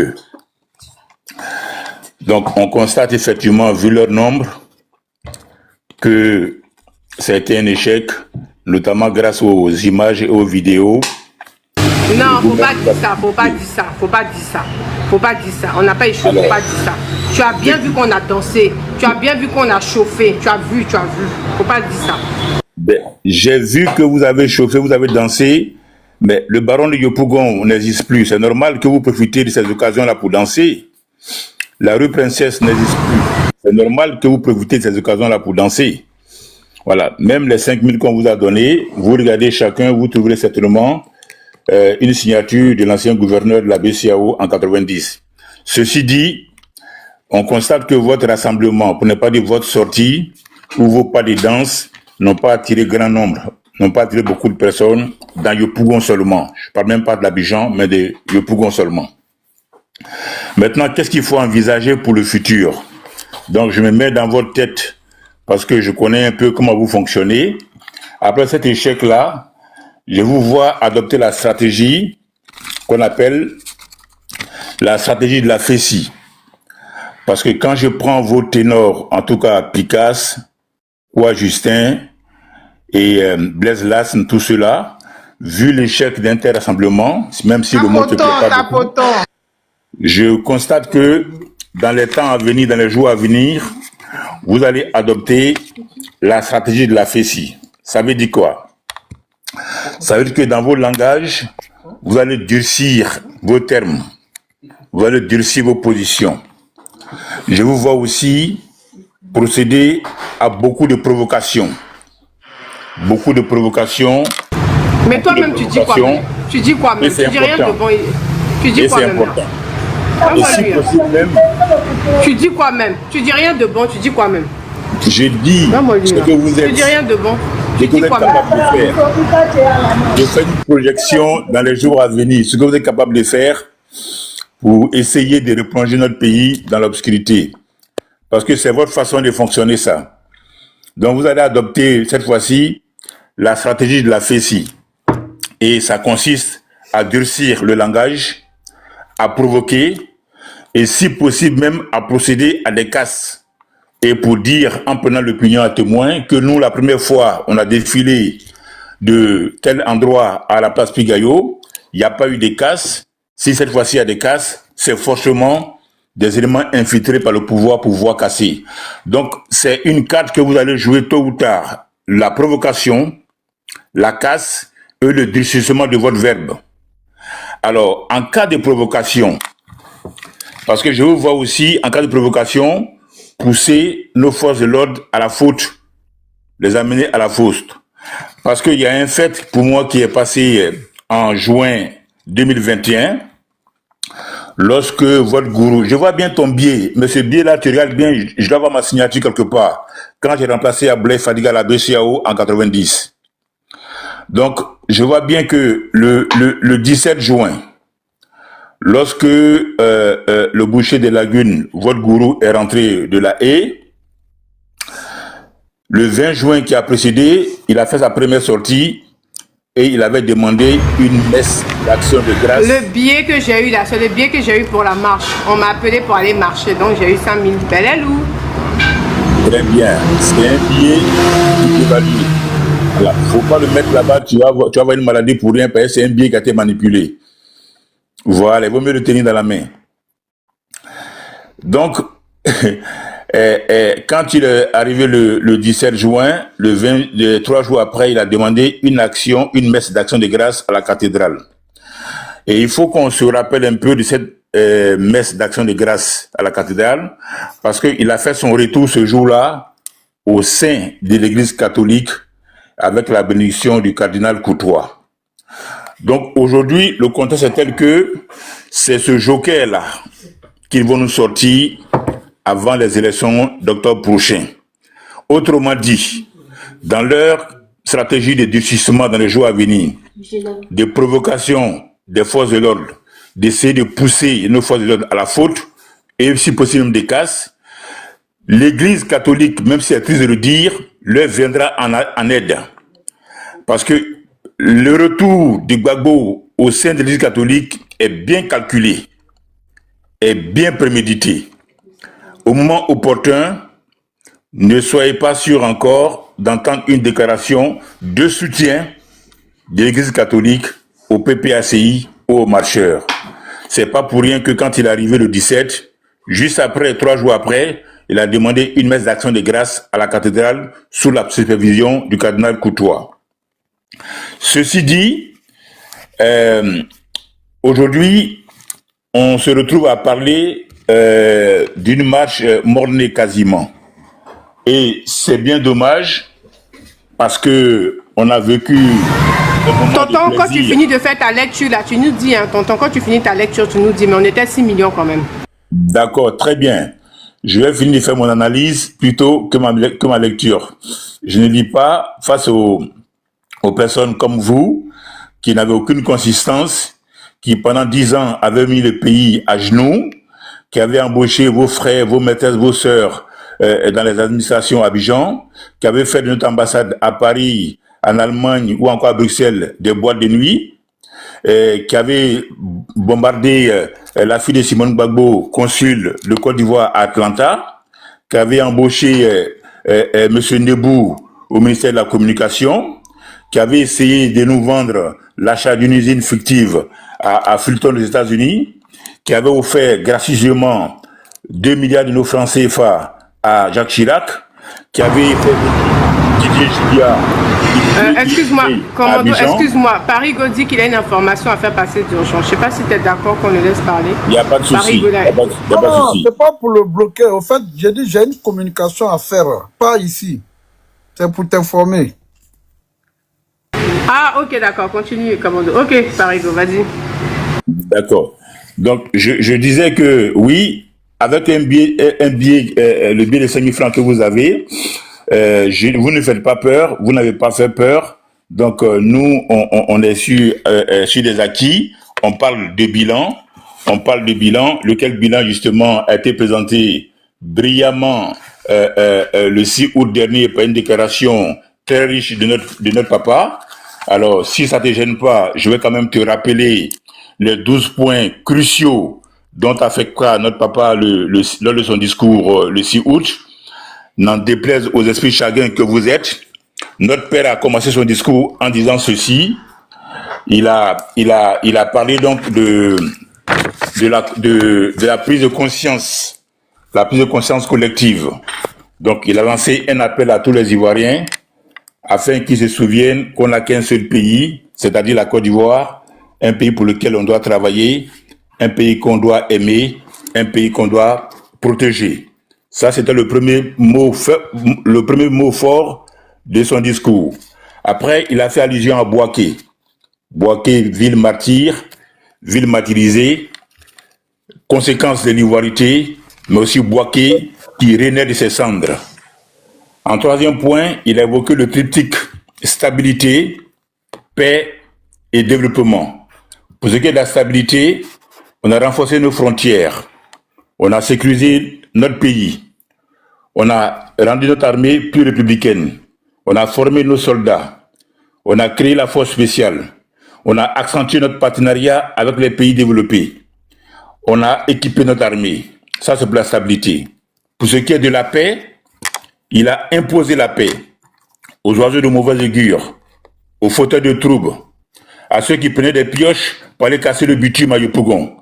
Donc, on constate effectivement, vu leur nombre, que ça a été un échec, notamment grâce aux images et aux vidéos. Non, faut pas dire ça. On n'a pas échoué, faut pas dire ça. Tu as bien vu qu'on a dansé, tu as bien vu qu'on a chauffé, tu as vu. Faut pas dire ça. Ben, j'ai vu que vous avez chauffé, vous avez dansé, mais le baron de Yopougon n'existe plus. C'est normal que vous profitez de ces occasions-là pour danser. La rue Princesse n'existe plus. C'est normal que vous profitez de ces occasions-là pour danser. Voilà, même les 5 000 qu'on vous a donnés, vous regardez chacun, vous trouverez certainement une signature de l'ancien gouverneur de la BCAO en 90. Ceci dit, on constate que votre rassemblement, pour ne pas dire votre sortie, ou vos pas de danse, n'ont pas attiré grand nombre, n'ont pas attiré beaucoup de personnes dans Yopougon seulement. Je ne parle même pas de l'Abidjan, mais de Yopougon seulement. Maintenant, qu'est-ce qu'il faut envisager pour le futur? Donc, je me mets dans votre tête parce que je connais un peu comment vous fonctionnez. Après cet échec-là, je vous vois adopter la stratégie qu'on appelle la stratégie de la FESI. Parce que quand je prends vos ténors, en tout cas Picasse, ou Justin et Blaise Lassen, tout cela, vu l'échec d'interrassemblement, même si le mot ne plaît pas beaucoup, je constate que dans les temps à venir, dans les jours à venir, vous allez adopter la stratégie de la FESI. Ça veut dire quoi? Ça veut dire que dans vos langages, vous allez durcir vos termes, vous allez durcir vos positions. Je vous vois aussi procéder à beaucoup de provocations. Beaucoup de provocations. Mais toi-même, tu dis quoi même? Tu dis quoi même? Tu dis rien de bon. Tu dis quoi même? Et si possible même. Tu dis quoi même? Tu dis rien de bon, tu dis quoi même? Je dis ce que vous êtes. Tu dis rien de bon. Ce que vous êtes capable de faire. Je fais une projection dans les jours à venir. Ce que vous êtes capable de faire pour essayer de replonger notre pays dans l'obscurité. Parce que c'est votre façon de fonctionner, ça. Donc, vous allez adopter, cette fois-ci, la stratégie de la FESI. Et ça consiste à durcir le langage, à provoquer, et si possible même à procéder à des casses. Et pour dire, en prenant l'opinion à témoin, que nous, la première fois, on a défilé de tel endroit à la place Pigaillot, il n'y a pas eu de casses. Si cette fois-ci il y a des casses, c'est forcément des éléments infiltrés par le pouvoir pour pouvoir casser. Donc, c'est une carte que vous allez jouer tôt ou tard. La provocation, la casse et le durcissement de votre verbe. Alors, en cas de provocation, parce que je vous vois aussi, en cas de provocation, pousser nos forces de l'ordre à la faute, les amener à la faute. Parce qu'il y a un fait pour moi qui est passé en juin 2021, lorsque votre gourou, je vois bien ton biais, mais ce biais-là, tu regardes bien, je dois avoir ma signature quelque part, quand j'ai remplacé Ablaye Fadiga à la BCAO en 90. Donc, je vois bien que le 17 juin, lorsque le boucher des lagunes, votre gourou, est rentré de la haie, le 20 juin qui a précédé, il a fait sa première sortie et il avait demandé une messe d'action de grâce. Le billet que j'ai eu là, c'est le billet que j'ai eu pour la marche. On m'a appelé pour aller marcher, donc j'ai eu 100 000 belles ou. Très bien, c'est un billet qui est valide. Il ne faut pas le mettre là-bas, tu vas avoir une maladie pour rien, parce que c'est un billet qui a été manipulé. Voilà, il vaut mieux le tenir dans la main. Donc, quand il est arrivé le 17 juin, le 3 jours après, il a demandé une messe d'action de grâce à la cathédrale. Et il faut qu'on se rappelle un peu de cette messe d'action de grâce à la cathédrale, parce qu'il a fait son retour ce jour-là au sein de l'église catholique avec la bénédiction du cardinal Courtois. Donc aujourd'hui, le contexte est tel que c'est ce joker-là qu'ils vont nous sortir avant les élections d'octobre prochain. Autrement dit, dans leur stratégie de durcissement dans les jours à venir, de provocation des forces de l'ordre, d'essayer de pousser nos forces de l'ordre à la faute, et si possible des casses, l'Église catholique, même si elle est triste de le dire, leur viendra en aide. Parce que le retour du Gbagbo au sein de l'Église catholique est bien calculé, est bien prémédité. Au moment opportun, ne soyez pas sûr encore d'entendre une déclaration de soutien de l'Église catholique au PPACI ou aux marcheurs. C'est pas pour rien que quand il est arrivé le 17, juste après, 3 jours après, il a demandé une messe d'action de grâce à la cathédrale sous la supervision du cardinal Courtois. Ceci dit, aujourd'hui, on se retrouve à parler d'une marche mornée quasiment. Et c'est bien dommage parce que on a vécu Tonton, quand tu finis de faire ta lecture là, tu nous dis, hein, tonton, quand tu finis ta lecture, tu nous dis, mais on était 6 millions quand même. D'accord, très bien. Je vais finir de faire mon analyse plutôt que ma lecture. Je ne lis pas face aux personnes comme vous, qui n'avaient aucune consistance, qui pendant 10 ans avaient mis le pays à genoux, qui avaient embauché vos frères, vos maîtresses, vos sœurs dans les administrations à Abidjan, qui avaient fait de notre ambassade à Paris, en Allemagne ou encore à Bruxelles des boîtes de nuit, qui avaient bombardé la fille de Simone Gbagbo, consul de Côte d'Ivoire à Atlanta, qui avait embauché M. Nebou au ministère de la Communication, qui avait essayé de nous vendre l'achat d'une usine fictive à Fulton, aux États-Unis, qui avait offert gracieusement 2 milliards de nos francs CFA à Jacques Chirac, qui avait fait Didier Julia. Excuse-moi, commando, excuse-moi. Paris Gaud dit qu'il a une information à faire passer d'urgence. Je ne sais pas si tu es d'accord qu'on le laisse parler. Il n'y a pas de souci. Non, c'est pas pour le bloquer. En fait, j'ai dit j'ai une communication à faire, pas ici. C'est pour t'informer. Ah, ok, d'accord. Continue, commando. Ok, Paris Gaud, vas-y. D'accord. Donc, je disais que oui, avec le billet de 5 000 francs que vous avez, vous ne faites pas peur, vous n'avez pas fait peur. Donc, nous, on est sur des acquis. On parle de bilan. Lequel bilan, justement, a été présenté brillamment le 6 août dernier par une déclaration très riche de notre papa. Alors, si ça te gêne pas, je vais quand même te rappeler les 12 points cruciaux dont a fait quoi notre papa lors de son discours le 6 août. N'en déplaise aux esprits chagrins que vous êtes. Notre père a commencé son discours en disant ceci. Il a parlé donc de la prise de conscience collective. Donc, il a lancé un appel à tous les Ivoiriens afin qu'ils se souviennent qu'on n'a qu'un seul pays, c'est-à-dire la Côte d'Ivoire, un pays pour lequel on doit travailler, un pays qu'on doit aimer, un pays qu'on doit protéger. Ça, c'était le premier mot fort de son discours. Après, il a fait allusion à Bouaké. Bouaké, ville martyre, ville martyrisée, conséquence de l'ivoirité, mais aussi Bouaké qui renaît de ses cendres. En troisième point, il a évoqué le triptyque stabilité, paix et développement. Pour ce qui est de la stabilité, on a renforcé nos frontières, on a sécurisé notre pays, on a rendu notre armée plus républicaine, on a formé nos soldats, on a créé la force spéciale, on a accentué notre partenariat avec les pays développés, on a équipé notre armée. Ça, c'est pour la stabilité. Pour ce qui est de la paix, il a imposé la paix aux oiseaux de mauvaise augure, aux fauteurs de troubles, à ceux qui prenaient des pioches pour aller casser le bitume à Yopougon.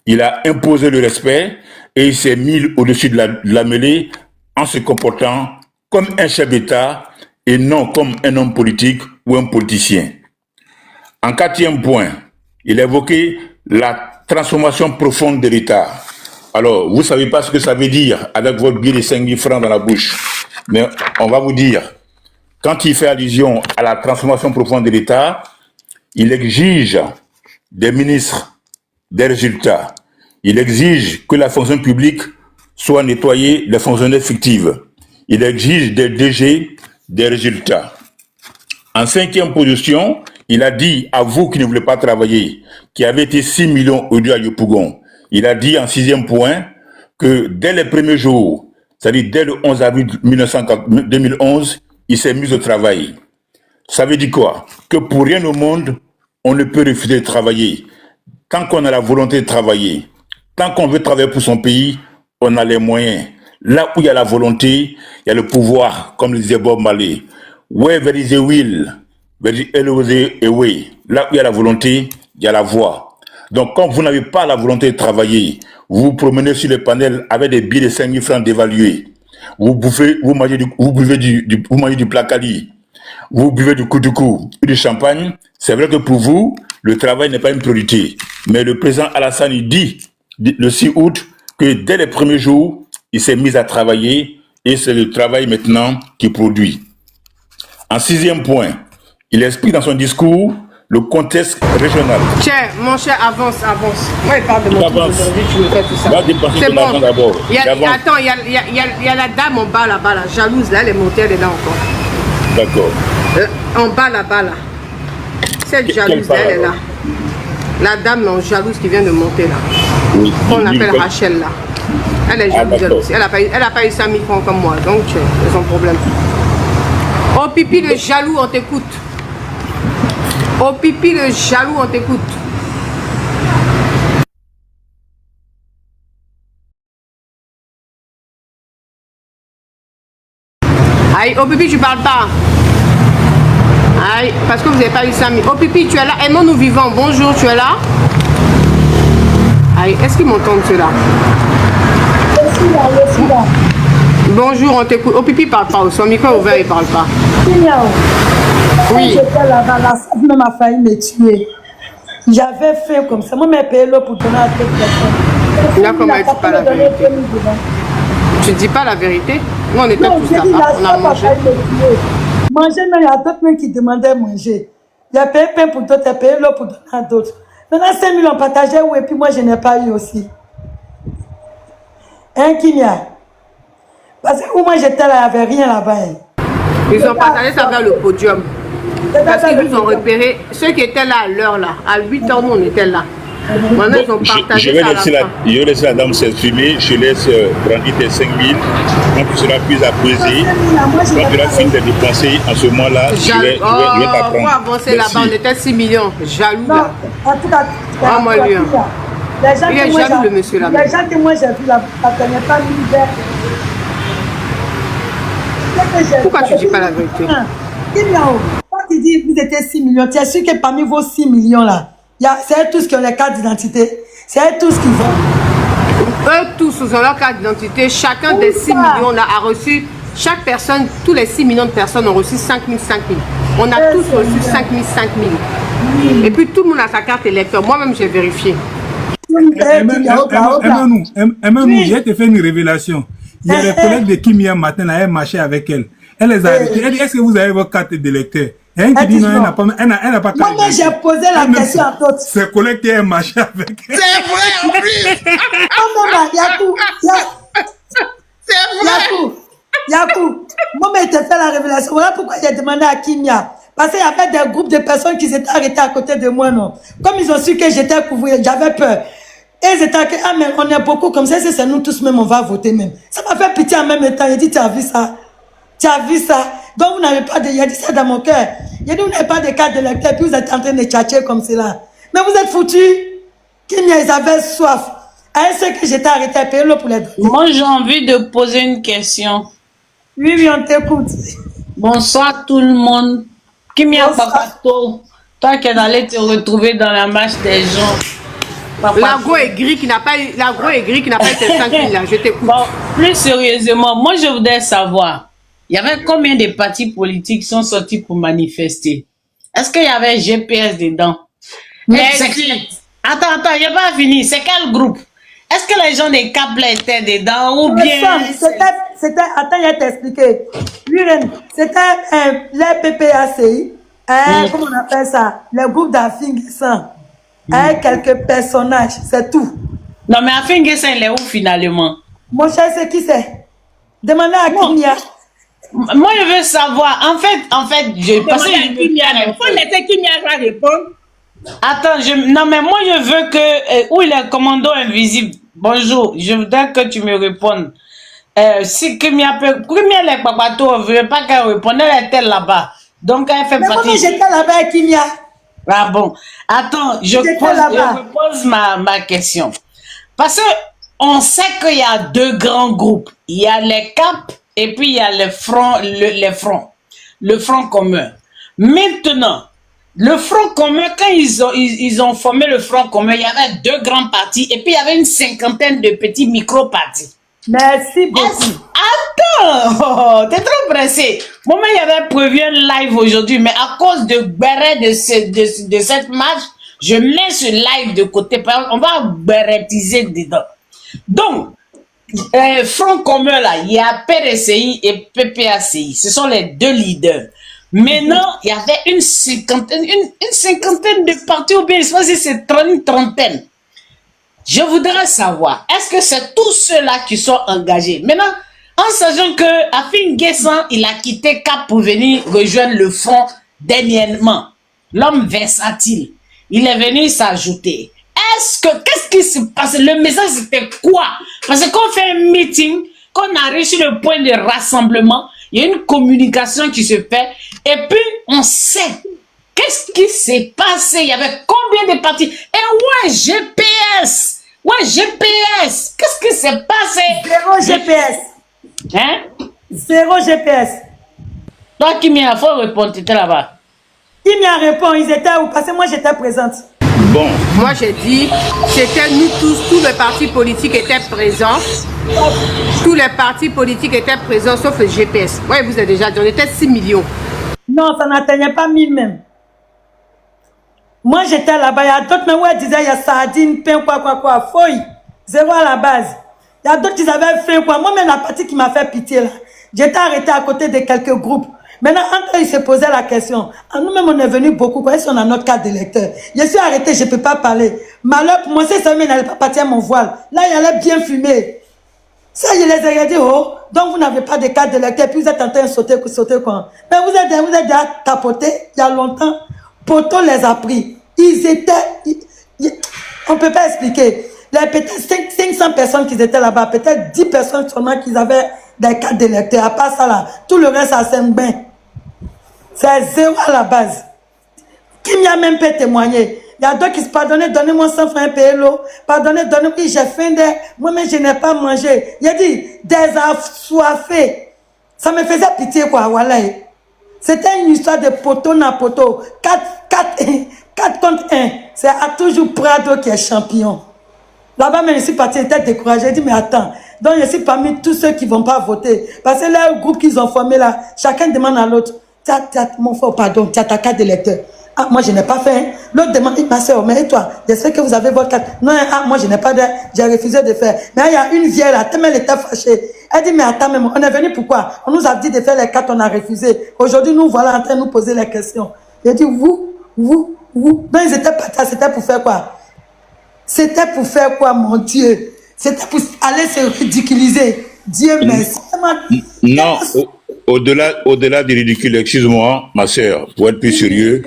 Il a imposé le respect et il s'est mis au-dessus de la mêlée en se comportant comme un chef d'État et non comme un homme politique ou un politicien. En quatrième point, il a évoqué la transformation profonde de l'État. Alors, vous ne savez pas ce que ça veut dire avec votre billet de 5 000 francs dans la bouche. Mais on va vous dire, quand il fait allusion à la transformation profonde de l'État, il exige des ministres des résultats. Il exige que la fonction publique soit nettoyée des fonctionnaires fictifs. Il exige des DG des résultats. En cinquième position, il a dit à vous qui ne voulez pas travailler, qui avez été 6 millions aujourd'hui à Yopougon, il a dit en sixième point que dès les premiers jours, c'est-à-dire dès le 11 avril 2011, il s'est mis au travail. Ça veut dire quoi? Que pour rien au monde, on ne peut refuser de travailler. Tant qu'on a la volonté de travailler, tant qu'on veut travailler pour son pays, on a les moyens. Là où il y a la volonté, il y a le pouvoir, comme le disait Bob Marley. Where there is a will, there is always a way. Là où il y a la volonté, il y a la voie. Donc, quand vous n'avez pas la volonté de travailler, vous vous promenez sur les panels avec des billets de 5 000 francs dévalués. Vous mangez du placali. Vous buvez du coup du champagne. C'est vrai que pour vous, le travail n'est pas une priorité. Mais le président Alassane, il dit, le 6 août, que dès les premiers jours, il s'est mis à travailler et c'est le travail maintenant qui produit. En sixième point, il explique dans son discours le contexte régional. Cher, mon cher, avance. Moi, il parle de mon truc aujourd'hui, tu me fais tout ça. Va dépenser ton argent d'abord. Attends, il y a la dame en bas là-bas, là, jalouse, là, elle est montée, elle est là encore. D'accord. En bas là-bas, là. Cette jalouse, là, elle est là. La dame en jalouse qui vient de monter là. Oui, qu'on appelle Rachel là. Elle est jalouse aussi. Elle a pas eu 5 000 francs comme moi, donc c'est son problème. Oh pipi le jaloux, on t'écoute. Oh pipi le jaloux, on t'écoute. Aïe, oh pipi, tu parles pas. Aïe, parce que vous n'avez pas eu 5 000. Oh pipi, tu es là. Aimons-nous vivants. Bonjour, tu es là. Aïe, est-ce qu'ils m'entendent ceux-là? Bonjour, on t'écoute. Oh pipi, parle pas. Son micro est ouvert, il parle pas. Oui. J'étais là-bas, la femme même a failli me tuer. J'avais faim comme ça. Moi, je payé l'eau pour donner à cette personne. Là, comment tu dis pas la vérité? Tu dis pas la vérité? Nous, on était tous là-bas. On a mangé. Manger, mais il y a d'autres même qui demandaient manger. Il a payé pain pour d'autres, il a payé l'eau pour donner à d'autres. Maintenant, 5 000 on partageait où et puis moi, je n'ai pas eu aussi. Hein, Kimia? Parce que où moi j'étais là, il n'y avait rien là-bas. Hein. Ils ont partagé ça vers le podium. Parce qu'ils nous ont repéré, ceux qui étaient là à l'heure là, à 8 h nous on était là. Maintenant ils ont partagé ça à la fin. Je vais laisser la dame s'exprimer, je laisse brandir tes 5 000, quand tu seras plus apaisé, quand tu auras fini de dépenser, en ce moment-là, je vais t'apprendre. On va avancer là-bas, on était 6 millions, jaloux là. En tout cas, moi lui. Il est jaloux le monsieur là. Les gens que moi j'ai vu là, ça ne tenait pas mis vers. Pourquoi tu ne dis pas la vérité? Quand tu dis que vous étiez 6 millions, tu es sûr que parmi vos 6 millions là, c'est eux tous qui ont les cartes d'identité. C'est eux tous qui vont. Eux tous ont leur carte d'identité. Chacun des 6 millions là a reçu, chaque personne, tous les 6 millions de personnes ont reçu 5 000, 5 000. On a tous reçu 5 000, 5 000. Et puis tout le monde a sa carte électeur. Moi-même j'ai vérifié. Aimons-nous, je vais te faire une révélation. Il y a des collègues de Kimia matin, là, elle marchait avec elle. Elle les a arrêtés. Elle dit, est-ce que vous avez votre carte d'électeur? Et elle dit, non, elle n'a pas carte. Moi, j'ai posé la question à d'autres. Ses collègues qui ont marché avec elle. C'est vrai, en plus. Yakou, moi, je t'ai fait la révélation. Voilà pourquoi j'ai demandé à Kimia. Parce qu'il y avait des groupes de personnes qui s'étaient arrêtées à côté de moi, non. Comme ils ont su que j'étais couvert, j'avais peur. Et ils étaient ah, mais on est beaucoup comme ça, c'est nous tous même, on va voter même. Ça m'a fait pitié en même temps. Il dit, tu as vu ça? Tu as vu ça? Donc vous n'avez pas de. Il a dit ça dans mon cœur. Il a dit, vous n'avez pas de carte d'électeur, puis vous êtes en train de tchatcher comme cela. Mais vous êtes foutus. Kimia, ils avaient soif. À ceux que j'étais arrêté à payer l'eau pour les donner. Moi, j'ai envie de poser une question. Oui, on t'écoute. Bonsoir tout le monde. Kimia Papato, toi qui es allé te retrouver dans la marche des gens. L'agro aigri qui n'a pas eu, été 5 000 là, je t'écoute. Bon, plus sérieusement, moi je voudrais savoir, il y avait combien de partis politiques sont sortis pour manifester? Est-ce qu'il y avait GPS dedans? Merci. Attends, il n'y a pas fini. C'est quel groupe? Est-ce que les gens des Cap là étaient dedans ou bien... C'était, attends, il va t'expliquer. C'était les PPACI, comment on appelle ça? Le groupe d'Afinguissan. Quelques personnages, c'est tout. Non, mais Afinguissan, il est où finalement? Mon cher, c'est qui c'est? Demandez à Kimia. Moi, je veux savoir. En fait, je pense que Kimia va répondre. Attends, non, mais moi, je veux que... où il est commando invisible? Bonjour, je voudrais que tu me répondes. Si Kimia les papatos, je ne veux pas qu'elle réponde, elle était là-bas. Donc, elle fait partie... Mais moi, j'étais là-bas avec Kimia. Ah bon. Attends, je pose ma question. Parce que on sait qu'il y a deux grands groupes. Il y a les CAP et puis il y a le Front commun. Maintenant, le Front commun, quand ils ont formé le Front commun, il y avait deux grands partis et puis il y avait une 50aine de petits micro-partis. Merci beaucoup. Attends, t'es trop pressé. Moi, il y avait prévu un live aujourd'hui, mais à cause de Béret de cette marche, je mets ce live de côté. On va bérétiser dedans. Donc, Front commun là, il y a PRCI et PPACI. Ce sont les deux leaders. Maintenant, il y avait une cinquantaine de partis, ou bien je pense que c'est une trentaine. Je voudrais savoir, est-ce que c'est tous ceux-là qui sont engagés? Maintenant, en sachant que Afinguissan, il a quitté Cap pour venir rejoindre le front dernièrement. L'homme versatile, il est venu s'ajouter. Qu'est-ce qui se passe? Le message c'était quoi? Parce que quand on fait un meeting, quand on arrive sur le point de rassemblement, il y a une communication qui se fait et puis on sait. Qu'est-ce qui s'est passé? Il y avait combien de partis? Et ouais, GPS! Ouais, GPS! Qu'est-ce qui s'est passé? Zéro GPS. Hein? Zéro GPS. Toi, Kimia, il faut répondre, tu étais là-bas. Kimia répond, ils étaient où? Parce que moi, j'étais présente. Bon. Moi, j'ai dit, c'était nous tous les partis politiques étaient présents. Tous les partis politiques étaient présents, sauf le GPS. Oui, vous avez déjà dit, on était 6 millions. Non, ça n'atteignait pas 1000 même. Moi, j'étais là-bas. Il y a d'autres, mais où elle disait, il y a sardines, pain, quoi. Fouille. Zéro à la base. Il y a d'autres qui avaient fait quoi. Moi-même, la partie qui m'a fait pitié, là. J'étais arrêté à côté de quelques groupes. Maintenant, entre eux, ils se posaient la question. Nous-mêmes, on est venus beaucoup. Est-ce qu'on a notre carte d'électeur? Je suis arrêté, je ne peux pas parler. Malheur pour moi, c'est ça, mais n'allait pas partir à mon voile. Là, il allait bien fumer. Ça, je les ai dit, oh, donc vous n'avez pas de carte d'électeur, puis vous êtes en train de sauter quoi. Mais vous êtes déjà tapoté, il y a longtemps. Poto les a pris. Ils étaient... on ne peut pas expliquer. Peut-être 500 personnes qui étaient là-bas, peut-être 10 personnes seulement qui avaient des cartes d'électeur. À part ça, là, tout le reste, ça s'aime bien. C'est zéro à la base. Qui m'y a même pas témoigné. Il y a d'autres qui se pardonnent, donnez-moi 100 francs, un PLO. Pardonnez, donnez-moi, j'ai faim de... Moi-même, je n'ai pas mangé. Il a dit, des assoiffés. Ça me faisait pitié, quoi, voilà. C'était une histoire de poteau na poteau. 4 contre 1. C'est à toujours Prado qui est champion. Là-bas, mais je suis parti, j'étais découragé. J'ai dit, mais attends. Donc, je suis parmi tous ceux qui ne vont pas voter. Parce que là, le groupe qu'ils ont formé là, chacun demande à l'autre. Mon frère, pardon, tu as ta carte d'électeur. Ah, moi, je n'ai pas fait. Hein. L'autre demande, ma soeur, mais et toi, j'espère que vous avez votre carte. Non, moi, je n'ai pas de... J'ai refusé de faire. Mais il y a une vieille là, tellement elle était fâchée. Elle dit, mais attends, même, on est venu pourquoi? On nous a dit de faire les cartes, on a refusé. Aujourd'hui, nous voilà en train de nous poser les questions. J'ai dit, vous. Non, ils étaient partis, c'était pour faire quoi? C'était pour faire quoi, mon Dieu? C'était pour aller se ridiculiser. Dieu merci. Non, au-delà du ridicule, excuse-moi, ma soeur, pour être plus sérieux,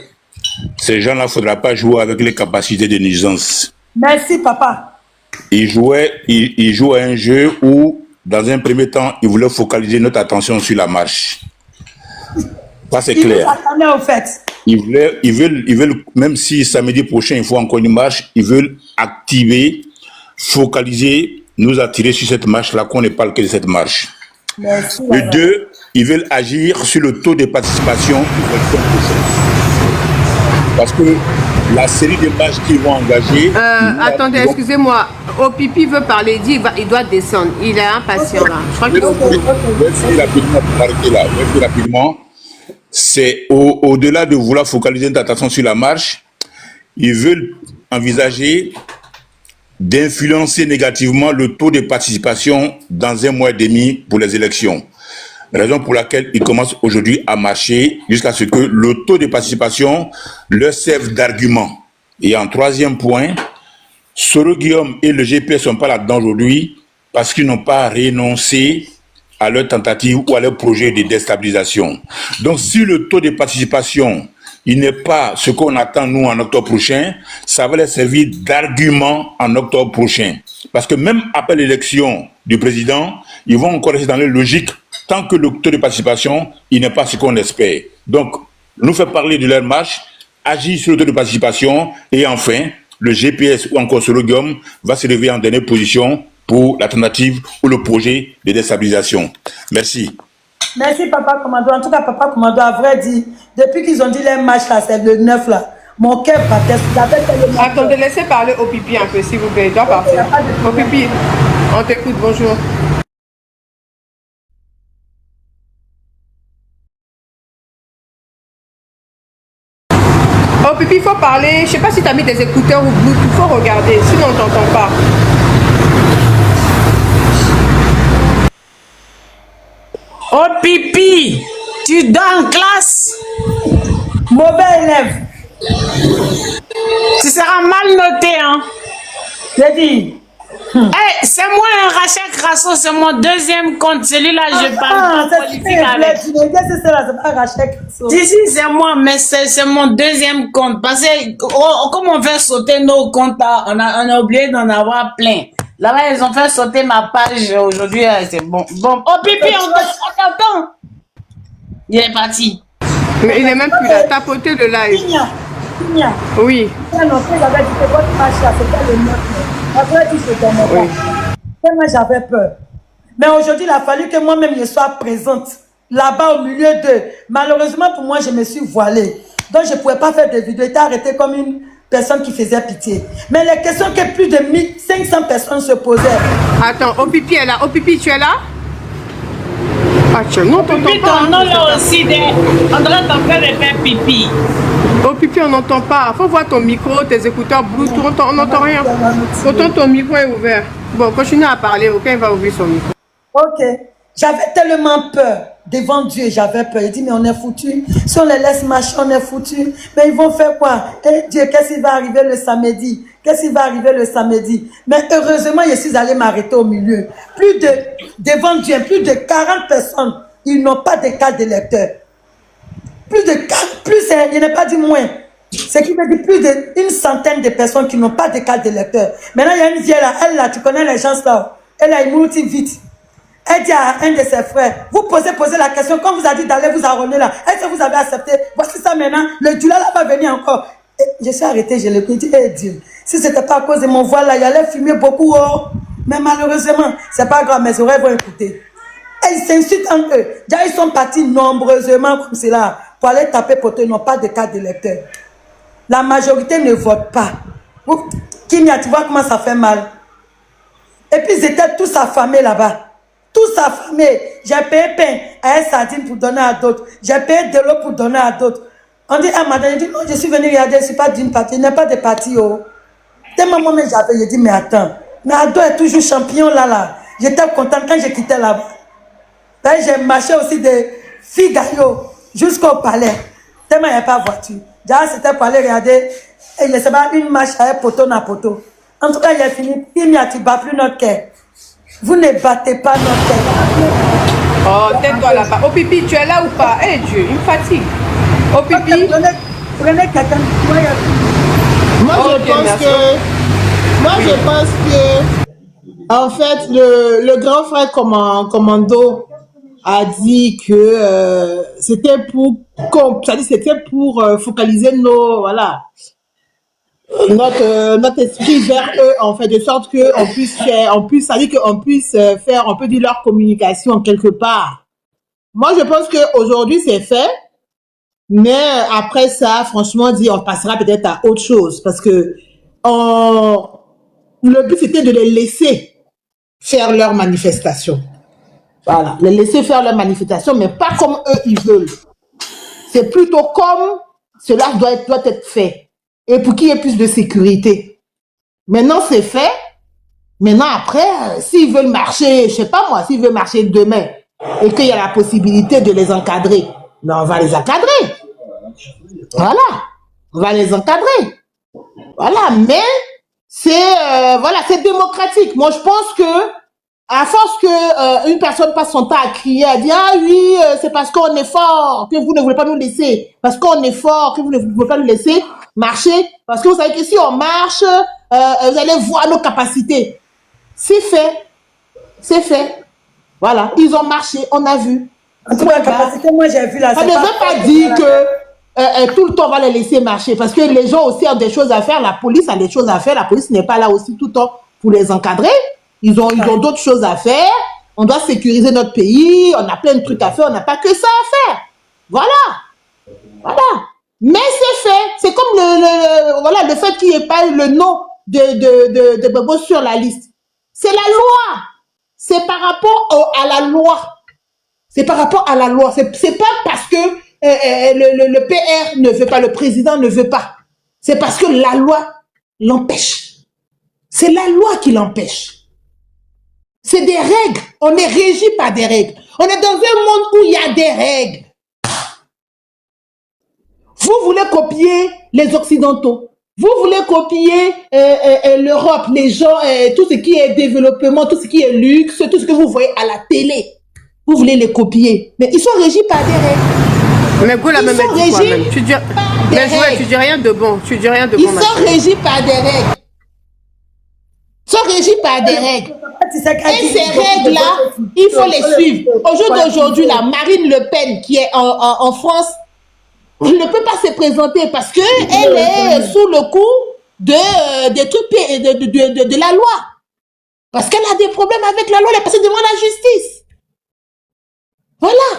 ces gens-là, il ne faudra pas jouer avec les capacités de nuisance. Merci, papa. Ils jouent à un jeu où, dans un premier temps, ils voulaient focaliser notre attention sur la marche. Ça, c'est clair. Au fait. Ils veulent, même si samedi prochain, il faut encore une marche, ils veulent activer, focaliser, nous attirer sur cette marche-là, qu'on ne parle que de cette marche. Merci, le 2, ils veulent agir sur le taux de participation. Parce que la série de marches qu'ils vont engager... attendez, excusez-moi. Opipi veut parler, il dit il doit descendre. Il est impatient là. Je crois qu'il est rapidement. C'est au-delà de vouloir focaliser notre attention sur la marche, ils veulent envisager d'influencer négativement le taux de participation dans 1 mois et demi pour les élections. Raison pour laquelle ils commencent aujourd'hui à marcher jusqu'à ce que le taux de participation leur serve d'argument. Et en 3e point, Soro Guillaume et le GPS ne sont pas là-dedans aujourd'hui parce qu'ils n'ont pas renoncé à leur tentative ou à leur projet de déstabilisation. Donc, si le taux de participation, il n'est pas ce qu'on attend, nous, en octobre prochain, ça va leur servir d'argument en octobre prochain. Parce que même après l'élection du président, ils vont encore rester dans leur logique tant que le taux de participation, il n'est pas ce qu'on espère. Donc, nous faire parler de leur marche, agir sur le taux de participation, et enfin, le GPS ou encore Soro Guillaume va se lever en dernière position pour la tentative ou le projet de déstabilisation. Merci. Merci, Papa Commando. En tout cas, Papa Commando a vrai dit, depuis qu'ils ont dit les matchs là, c'est le 9 là, mon cœur battait. Attendez, laissez parler au pipi un peu, s'il vous plaît. Il doit partir. Au pipi, on t'écoute, bonjour. Oh pipi, il faut parler. Je sais pas si tu as mis des écouteurs ou Bluetooth, il faut regarder, sinon on t'entend pas. Oh pipi, tu dors en classe? Mauvais élève. Tu seras mal noté, hein? J'ai dit. Hey, c'est moi un Rachel Crasso, c'est mon 2e compte. Celui-là, je parle pas politique avec. Si, c'est moi, mais c'est mon 2e compte. Parce que, comme on fait sauter nos comptes, on a oublié d'en avoir plein. Là-bas, ils ont fait sauter ma page aujourd'hui, c'est bon. Bon, oh pipi, on t'entend. Il est parti. Mais il est même plus là, tapoter le live. Kimia. Oui. J'avais dit que votre match là, c'était le 9. Après, dit que c'était mon match. Moi, j'avais peur. Mais aujourd'hui, il a fallu que moi-même je sois présente. là-bas au milieu d'eux. Malheureusement pour moi, je me suis voilée. Donc je ne pouvais pas faire des vidéos. J'étais arrêtée comme une personne qui faisait pitié. Mais les questions que plus de 1500 personnes se posaient. Attends, Opipi est là. Opipi, tu es là? Ah, non, Pipi, ton nom là aussi, on doit t'en faire de faire pipi. Oh Pipi, on n'entend pas. Faut voir ton micro, tes écouteurs Bluetooth, on n'entend rien. Pourtant ton micro est ouvert. Bon, continue à parler, aucun va ouvrir son micro. Ok. J'avais tellement peur. Devant Dieu, j'avais peur. Il dit, mais on est foutu. Si on les laisse marcher, on est foutu. Mais ils vont faire quoi? Eh Dieu, qu'est-ce qui va arriver le samedi? Qu'est-ce qui va arriver le samedi? Mais heureusement, je suis allé m'arrêter au milieu. Devant Dieu, plus de 40 personnes, ils n'ont pas de carte d'électeur. Je n'ai pas dit moins. Ce qui veut dire plus d'une centaine de personnes qui n'ont pas de carte d'électeur. Maintenant, il y a une vieille là, elle là, tu connais les gens là. Elle a une multi vite. Elle dit à un de ses frères, vous posez la question, quand vous a dit d'aller vous arronner là, est-ce que vous avez accepté? Voici ça maintenant, le Dula là va venir encore. Et je suis arrêté, je l'ai dit, Dieu, si ce n'était pas à cause de mon voile là, il allait fumer beaucoup, oh. Mais malheureusement, c'est pas grave, mes oreilles vont écouter. Et ils s'insultent entre eux. Déjà, ils sont partis nombreusement comme cela pour aller taper pour eux, ils n'ont pas de carte d'électeur. La majorité ne vote pas. Kimia, tu vois comment ça fait mal. Et puis ils étaient tous affamés là-bas. Tous affamés. J'ai payé pain à un sardine pour donner à d'autres. J'ai payé de l'eau pour donner à d'autres. On dit, ah madame, je dis, non, je suis venu regarder, je ne suis pas d'une partie, il n'y a pas de parti, oh. Tellement moi-même j'avais, je dis, mais attends, mais Ado est toujours champion là. J'étais contente quand j'ai quitté là-bas. Là, j'ai marché aussi de Figaro jusqu'au palais. Tellement il n'y avait pas de voiture. Déjà, c'était pour aller regarder, et je ne sais pas, une marche à poteau na poteau. En tout cas, il a fini. Kimia, tu ne bats plus notre cœur. Vous ne battez pas notre cœur. Oh, tais-toi là-bas. Oh, Pipi, tu es là ou pas? Eh Dieu, il me fatigue. Oh, Pipi. Prenez quelqu'un. Moi, je pense que, en fait, le grand frère commando a dit que c'était pour focaliser notre esprit vers eux, en fait, de sorte qu'on puisse faire, on peut dire leur communication quelque part. Moi, je pense qu'aujourd'hui, c'est fait. Mais après ça, franchement, on passera peut-être à autre chose. Parce que le but, c'était de les laisser faire leur manifestation. Voilà, les laisser faire leur manifestation, mais pas comme eux, ils veulent. C'est plutôt comme cela doit être fait. Et pour qu'il y ait plus de sécurité. Maintenant, c'est fait. Maintenant, après, s'ils veulent marcher, je sais pas moi, s'ils veulent marcher demain, et qu'il y a la possibilité de les encadrer, ben on va les encadrer. Voilà, on va les encadrer. Voilà, mais c'est démocratique. Moi, je pense que à force que une personne passe son temps à crier, à dire ah oui, c'est parce qu'on est fort que vous ne voulez pas nous laisser, parce qu'on est fort que vous ne voulez pas nous laisser marcher, parce que vous savez que si on marche, vous allez voir nos capacités. C'est fait. Voilà, ils ont marché, on a vu. En tout cas, la capacité, moi j'ai vu là. Ça ne veut pas dire que tout le temps on va les laisser marcher, parce que les gens aussi ont des choses à faire, la police a des choses à faire, la police n'est pas là aussi tout le temps pour les encadrer. Ils ont d'autres choses à faire. On doit sécuriser notre pays. On a plein de trucs à faire. On n'a pas que ça à faire. Voilà. Mais c'est fait. C'est comme le fait qu'il n'y ait pas eu le nom de Bobo sur la liste. C'est la loi. C'est par rapport à la loi. C'est par rapport à la loi. C'est pas parce que le PR ne veut pas, le président ne veut pas. C'est parce que la loi l'empêche. C'est la loi qui l'empêche. C'est des règles. On est régi par des règles. On est dans un monde où il y a des règles. Vous voulez copier les Occidentaux. Vous voulez copier l'Europe, les gens, tout ce qui est développement, tout ce qui est luxe, tout ce que vous voyez à la télé. Vous voulez les copier. Mais ils sont régis par des règles. Mais Gola même dit quoi même? Tu dis rien de bon. Tu dis rien de bon. Ils sont régis par des règles. Ils sont régis par des règles. Et ces règles-là, il faut les suivre. Au jour d'aujourd'hui, la Marine Le Pen, qui est en France, elle ne peut pas se présenter parce qu'elle est sous le coup des trucs de la loi. Parce qu'elle a des problèmes avec la loi, elle est passée devant la justice. Voilà.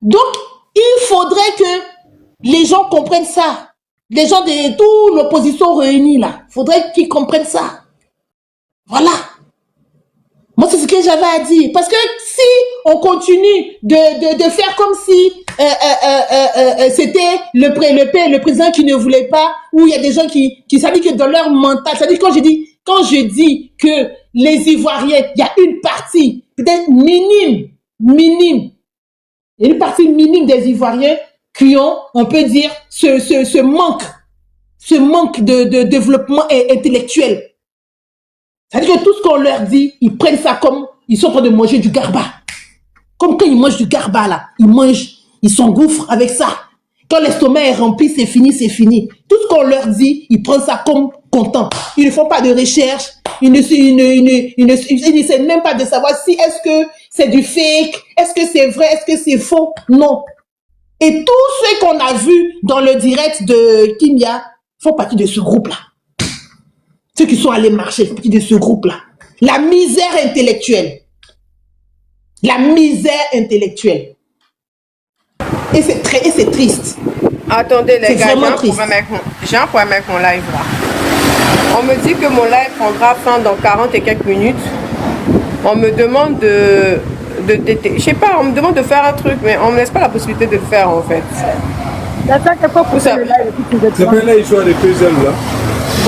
Donc, il faudrait que les gens comprennent ça. Les gens de toute l'opposition réunie là, il faudrait qu'ils comprennent ça. Voilà. Moi, c'est ce que j'avais à dire. Parce que si on continue de faire comme si c'était le président qui ne voulait pas, ou il y a des gens qui savent que dans leur mental, c'est-à-dire quand je dis que les Ivoiriens, il y a une partie, peut-être minime, il y a une partie minime des Ivoiriens qui ont, on peut dire, ce manque de développement intellectuel. C'est-à-dire que tout ce qu'on leur dit, ils prennent ça comme ils sont en train de manger du garba. Comme quand ils mangent du garba, là, ils s'engouffrent avec ça. Quand l'estomac est rempli, c'est fini, c'est fini. Tout ce qu'on leur dit, ils prennent ça comme content. Ils ne font pas de recherche, ils n'essaient même pas de savoir si est-ce que c'est du fake, est-ce que c'est vrai, est-ce que c'est faux. Non. Et tous ceux qu'on a vus dans le direct de Kimia font partie de ce groupe-là. Ceux qui sont allés marcher font partie de ce groupe-là. La misère intellectuelle. La misère intellectuelle. Et c'est triste. Attendez les gars, triste. j'ai un problème avec mon live là. On me dit que mon live prendra fin dans 40 et quelques minutes. On me demande je sais pas, on me demande de faire un truc, mais on me laisse pas la possibilité de le faire en fait. C'est pas là, ils sont des puzzles là.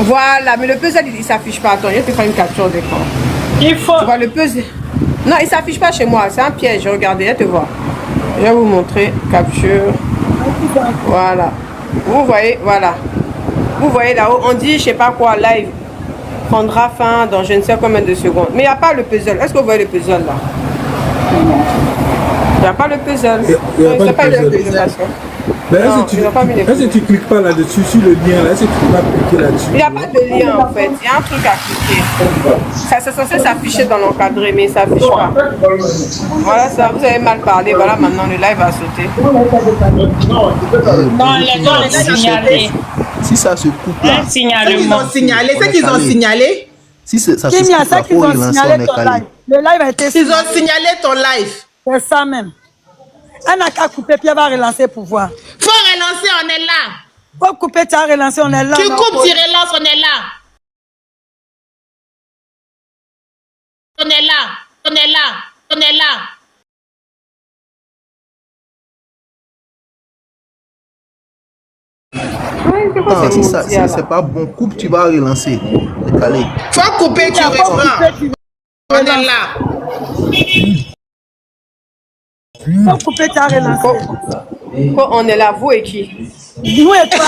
Voilà, mais le puzzle il s'affiche pas. Attends, je vais te faire une capture d'écran. Il faut. Tu vois le puzzle. Non, il s'affiche pas chez moi, c'est un piège. Regardez, je te vois. Je vais vous montrer. Capture. Voilà. Vous voyez, voilà. Vous voyez là-haut, on dit, je sais pas quoi, live prendra fin dans je ne sais combien de secondes. Mais il n'y a pas le puzzle. Est-ce que vous voyez le puzzle là? Il n'y a pas le puzzle. Il n'y a pas le puzzle. Mais est-ce que tu cliques pas là-dessus, sur le lien là, est-ce que tu peux pas cliquer là-dessus? Il n'y a pas de lien en fait, il y a un truc à cliquer. Ça c'est censé s'afficher dans l'encadré, mais ça s'affiche pas. Voilà ça, vous avez mal parlé, voilà maintenant le live va sauter. Non, les gens ont signalé. Si ça se coupe là. Un signalement. C'est qu'ils ont signalé. Si ça se Kimia, coupe là, c'est qu'ils faut ont relancer, on signalé est ton calé. live. Le live a été Ils ont signalé ton live. C'est ça même. Elle n'a qu'à couper, puis elle va relancer pour voir. Faut relancer, on est là. Faut couper, tu as relancé, on est là. Tu coupes, tu relances, on est là. On est là. On est là. On est là. Non, si ça, si c'est pas bon, coupe, tu vas relancer. C'est calé. Faut couper, tu reprends. On est là. Faut couper, tu as relancé. On est là, vous et qui? Nous et toi.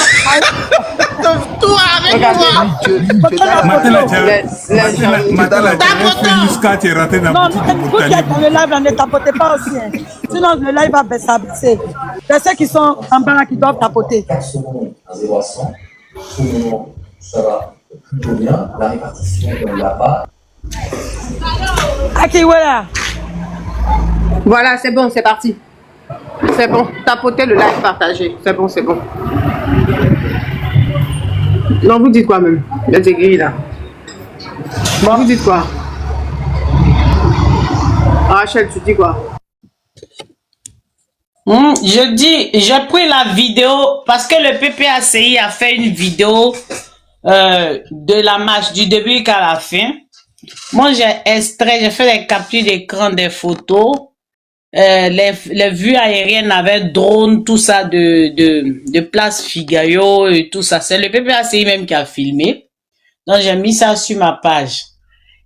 Toi avec moi. Jusqu'à tu es rentré dans Non, vous qui êtes dans le live, ne tapotez pas aussi. Hein. Sinon, le live va baisser. C'est ceux qui sont en bas là qui doivent tapoter. Ça va plutôt bien. La répartition de la part. Ok, voilà. Voilà, c'est bon, c'est parti. C'est bon, tapotez le live partagé. C'est bon, c'est bon. Non, vous dites quoi même? Il y a des grilles là. Bon, vous dites quoi? Rachel, tu dis quoi? Je dis, j'ai pris la vidéo parce que le PPACI a fait une vidéo de la marche du début jusqu'à la fin. Moi, j'ai extrait, j'ai fait des captures d'écran, des photos, les vues aériennes avec drone, tout ça de Place Figaro et tout ça. C'est le PPACI même qui a filmé. Donc, j'ai mis ça sur ma page.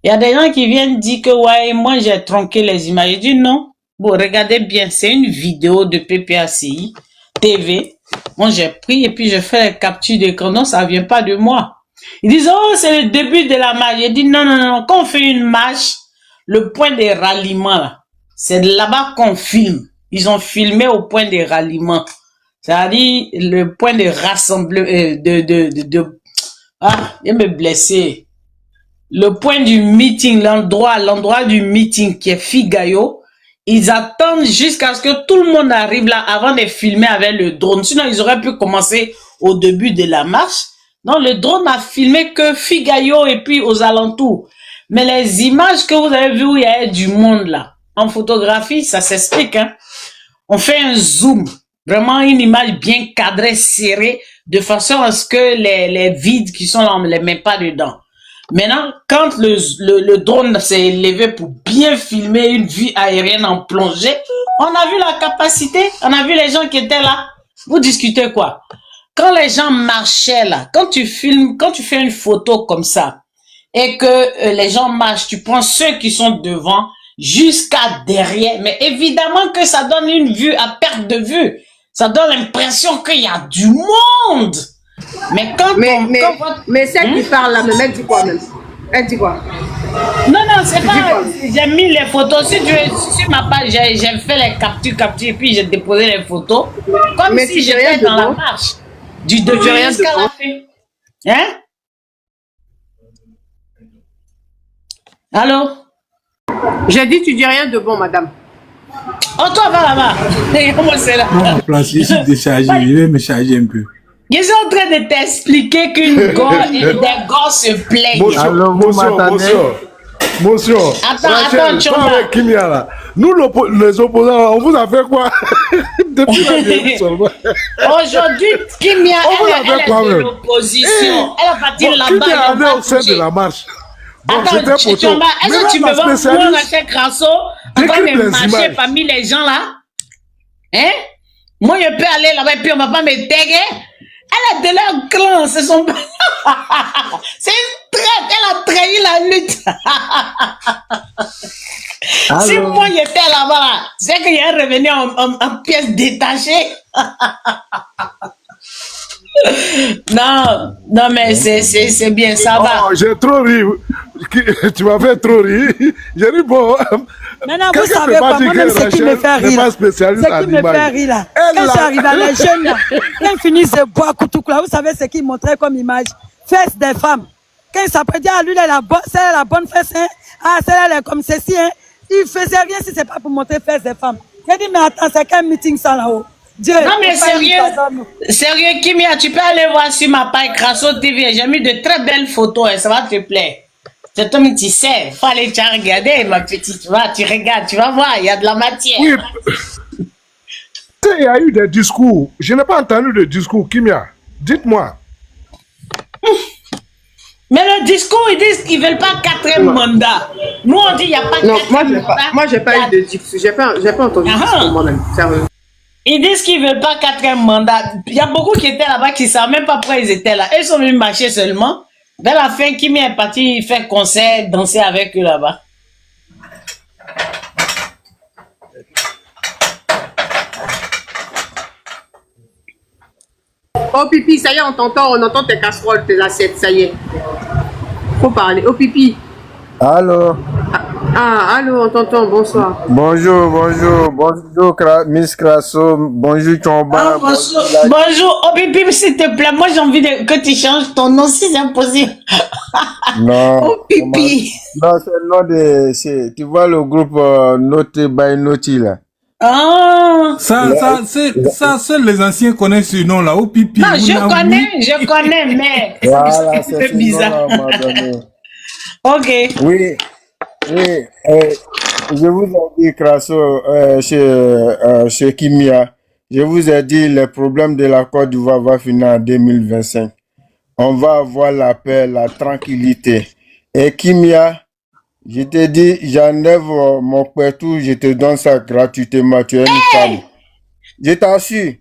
Il y a des gens qui viennent dire que, ouais, moi, j'ai tronqué les images. Je dis non. Bon, regardez bien, c'est une vidéo de PPACI TV. Moi, j'ai pris et puis je fais les captures d'écran. Non, ça vient pas de moi. Ils disent, oh, c'est le début de la marche. J'ai dit, non, non, non. Quand on fait une marche, le point de ralliement, là, c'est là-bas qu'on filme. Ils ont filmé au point de ralliement. C'est-à-dire, le point de rassemblement, il me blessé. Le point du meeting, l'endroit du meeting qui est Figaro. Ils attendent jusqu'à ce que tout le monde arrive là avant de filmer avec le drone. Sinon, ils auraient pu commencer au début de la marche. Non, le drone a filmé que Figaro et puis aux alentours. Mais les images que vous avez vues où il y a du monde là, en photographie, ça s'explique. Hein? on fait un zoom, vraiment une image bien cadrée, serrée, de façon à ce que les vides qui sont là, on ne les met pas dedans. Maintenant, quand le drone s'est élevé pour bien filmer une vue aérienne en plongée, on a vu la capacité, on a vu les gens qui étaient là. Vous discutez quoi? Quand les gens marchaient là, quand tu filmes, quand tu fais une photo comme ça, et que les gens marchent, tu prends ceux qui sont devant jusqu'à derrière, mais évidemment que ça donne une vue à perte de vue. Ça donne l'impression qu'il y a du monde. Mais quand mais celle qui parle là, elle dit quoi même? Elle dit quoi? Non, c'est pas... J'ai mis les photos. Si tu veux, sur ma page, j'ai fait les captures, et puis j'ai déposé les photos. Comme mais si j'étais dans la marche. Du début jusqu'à la fin. Hein? Allô? J'ai dit, tu dis rien de bon, madame. Oh, toi, va là-bas. Comment c'est là? Non, place, je suis déchargé. Je vais me charger un peu. Je suis en train de t'expliquer qu'une des gosses se plaignent. Monsieur, attends, Chomba. Kimia là. Nous, les opposants, on vous a fait quoi? Depuis la début seulement. Aujourd'hui, Kimia, elle est de l'opposition. Elle a parti là-bas. Kimia allait au sein de la marche. Bon, attends, Chomba, est-ce que tu me vas voir Rachel Grasso en train de marcher parmi les gens là? Hein? Moi, je peux aller là-bas et puis on va pas me taguer. Elle a de leur clan, c'est son... c'est une traite, elle a trahi la lutte. Si moi j'étais là-bas, c'est qu'il est revenu en pièces détachées. non, mais c'est bien, ça va. Oh, j'ai trop ri. Tu m'as fait trop rire. J'ai ri bon. Maintenant, vous savez quoi, moi-même, ce qui me fait rire là. Ce qui me fait rire là. Quand je suis arrivé à les jeunes là, quand ils finissent de boire Koutoukla, vous savez ce qu'ils montraient comme image? Fesses des femmes. Quand ils s'apprêtaient à lui, celle est la bonne fesse, hein. Ah, celle-là, elle est comme ceci, hein. Ils faisaient rien si c'est pas pour montrer fesses des femmes. J'ai dit, mais attends, c'est quel meeting ça là-haut? Dieu, non mais sérieux Kimia, tu peux aller voir sur ma page Grasso TV, j'ai mis de très belles photos et ça va te plaire. C'est comme tu sais, faut aller te regarder ma petite, tu regardes, tu vas voir, il y a de la matière. Oui. Il y a eu des discours, je n'ai pas entendu de discours, Kimia, dites-moi. Mais le discours, ils disent qu'ils ne veulent pas 4e mandat. Nous on dit il n'y a pas 4e mandat. Moi j'ai pas eu de discours, j'ai pas entendu discours moi-même, sérieux. Ils disent qu'ils ne veulent pas 4e mandat. Il y a beaucoup qui étaient là-bas qui ne savent même pas pourquoi ils étaient là. Ils sont venus marcher seulement. Vers la fin, Kimi est parti faire concert, danser avec eux là-bas. Oh Pipi, ça y est, on t'entend, on entend tes casseroles, tes assiettes, ça y est. Faut parler. Oh Pipi. Allô. Allô, on t'entend, bonsoir. Bonjour, Miss Grasso, bonjour Chomba. Bonjour, oh Pipi, s'il te plaît, moi j'ai envie que tu changes ton nom si c'est impossible. Non. Oh Pipi. Non, c'est le nom de... Tu vois le groupe Noté by Noti là. Ah. Ça, seuls les anciens connaissent ce nom là, oh Pipi. Non, je connais, mais... Voilà, c'est bizarre. Ok. Oui, je vous ai dit, Grasso, chez Kimia, je vous ai dit, les problèmes de la Côte d'Ivoire vont finir en 2025. On va avoir la paix, la tranquillité. Et Kimia, je te dis, j'enlève mon pétou, je te donne ça gratuitement, tu es une femme. Je t'assure.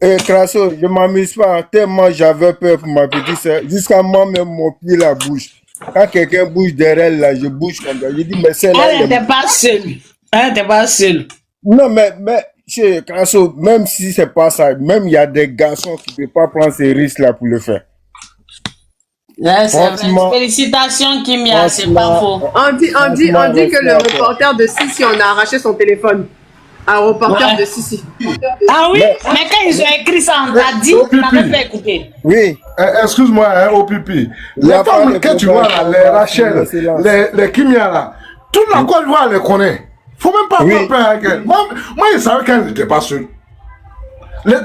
Et Grasso, je m'amuse pas, tellement j'avais peur pour ma petite soeur, jusqu'à moi-même, mon pied la bouche. Quand quelqu'un bouge derrière elle, là, je bouge comme ça. Je dis, mais c'est là. Elle n'était pas seule. Elle n'était pas seule. Non, mais chez Grasso, même si c'est pas ça, même il y a des garçons qui ne peuvent pas prendre ces risques-là pour le faire. Ouais, c'est vrai. Félicitations, Kimia, c'est pas faux. On dit que le reporter de Sissi, on a arraché son téléphone. Un reporter de Sissi. Ah oui, mais quand ils ont écrit ça, on t'a dit, on n'avait pas écouté. Oui. Excuse-moi, au Pipi. Les femmes que tu vois là, les Rachel, les Kimia là, toute la Côte d'Ivoire les connaît. Faut même pas avoir peur avec elle. Moi, je savais qu'elle n'était pas seule. Les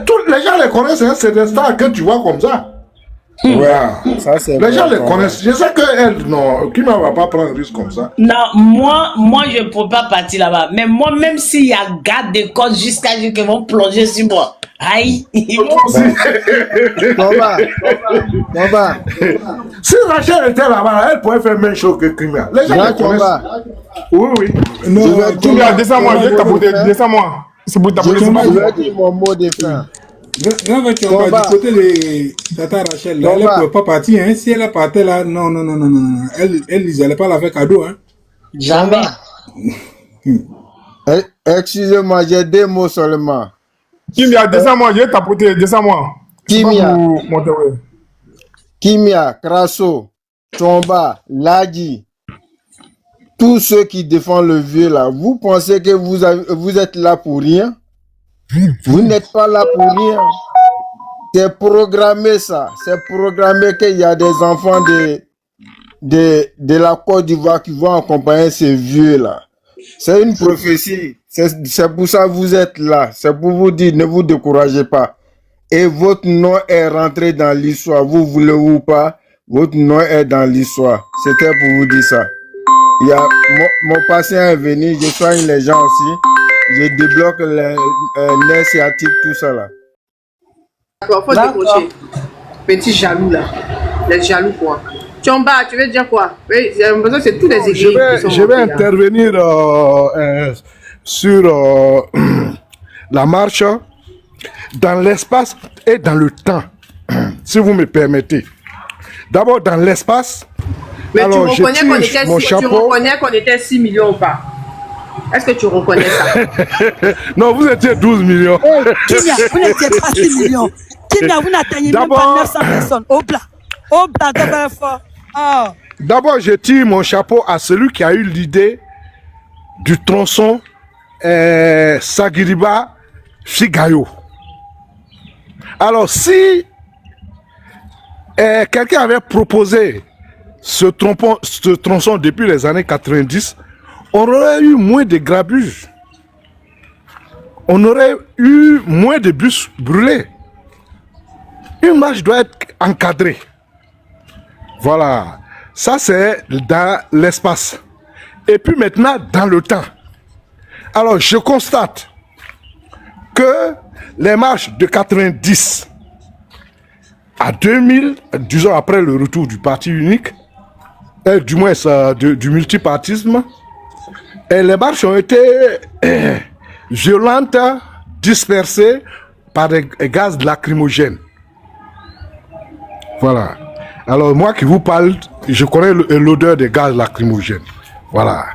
gens les connaissent, hein, c'est des stars que tu vois comme ça. Ouais, ça c'est Les gens vrai, les connaissent. Je sais qu'elle, non, qui ne va pas prendre un risque comme ça. Non, moi, je ne peux pas partir là-bas. Mais moi, même s'il y a garde de côte jusqu'à ce qu'ils vont plonger sur moi. Aïe, ils vont... Combat. Si Rachel était là-bas, elle pourrait faire même chose que Kimia. Les gens les connaissent. Oui, oui. Non, Kimia, descends-moi, je vais tapoter. Descends-moi. C'est pour tapoter. Je vais dire mon mot de fin. Là, tu vas du côté de Tata Rachel, là, elle ne peut pas partir. Hein. Si elle partait là, non. Elle, ils n'allaient pas la faire cadeau. Hein. Jamais. Excusez-moi, j'ai 2 mots seulement. Kimia, descends-moi, je vais tapoter. Descends-moi. Kimia, Kraso, Tomba, Ladi, tous ceux qui défendent le vieux là, vous pensez que vous êtes là pour rien? Vous n'êtes pas là pour rien. C'est programmé ça. C'est programmé qu'il y a des enfants de la Côte d'Ivoire qui vont accompagner ces vieux là. C'est une prophétie. C'est pour ça que vous êtes là. C'est pour vous dire, ne vous découragez pas. Et votre nom est rentré dans l'histoire. Vous voulez ou pas, votre nom est dans l'histoire. C'était pour vous dire ça. Il y a, mon patient est venu, je soigne les gens aussi. Je débloque les nerfs sciatiques, tout ça là. D'accord, faut décrocher. Petit jaloux là. Les jaloux quoi. Tchomba, tu veux dire quoi? Oui, j'ai l'impression que c'est tous les églises. Je vais intervenir sur la marche dans l'espace et dans le temps, si vous me permettez. D'abord dans l'espace. Mais alors, tu reconnais qu'on était 6 millions ou pas? Est-ce que tu reconnais ça? Non, vous étiez 12 millions. Kimia, vous n'étiez pas 6 millions. Kimia, vous n'atteignez même pas 900 personnes. Au plat, de fort. Oh. D'abord, je tire mon chapeau à celui qui a eu l'idée du tronçon Sagiriba-Figayo. Alors, si quelqu'un avait proposé ce tronçon depuis les années 90, on aurait eu moins de grabuges. On aurait eu moins de bus brûlés. Une marche doit être encadrée. Voilà. Ça, c'est dans l'espace. Et puis maintenant, dans le temps. Alors, je constate que les marches de 90 à 2000, disons après le retour du parti unique, du moins du multipartisme, et les marches ont été violentes, dispersées par des gaz lacrymogènes. Voilà. Alors moi qui vous parle, je connais l'odeur des gaz lacrymogènes. Voilà.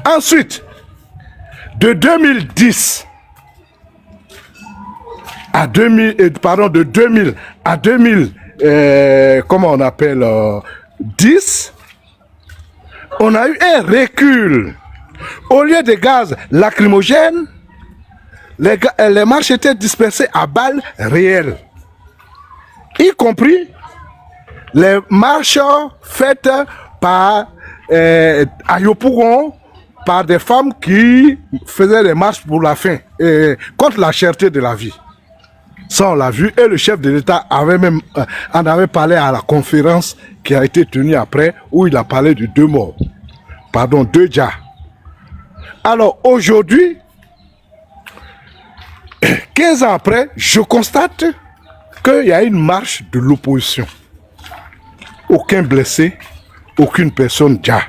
Ensuite, de 2010 à 2000, de 2000 à 2000, comment on appelle, 10, on a eu un recul. Au lieu de gaz lacrymogènes, les marches étaient dispersées à balles réelles. Y compris les marches faites par à Yopougon, par des femmes qui faisaient des marches pour la faim, contre la cherté de la vie. Ça, on l'a vu, et le chef de l'État avait même en avait parlé à la conférence qui a été tenue après, où il a parlé de 2 morts. Pardon, 2 djas. Alors aujourd'hui, 15 ans après, je constate qu'il y a une marche de l'opposition. Aucun blessé, aucune personne dja.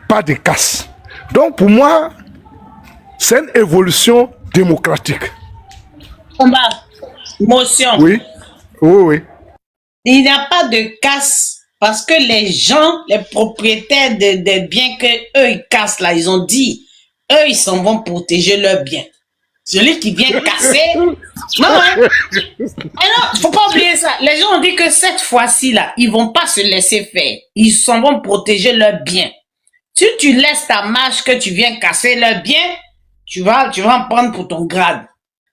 Pas de casse. Donc pour moi, c'est une évolution démocratique. Combat, motion. Oui, oui, oui. Il n'y a pas de casse parce que les gens, les propriétaires des biens que eux ils cassent là, ils ont dit, eux ils s'en vont protéger leurs biens. Celui qui vient casser, non, faut pas oublier ça. Les gens ont dit que cette fois-ci là, ils vont pas se laisser faire. Ils s'en vont protéger leurs biens. Si tu laisses ta marche que tu viens casser leurs biens, tu vas en prendre pour ton grade.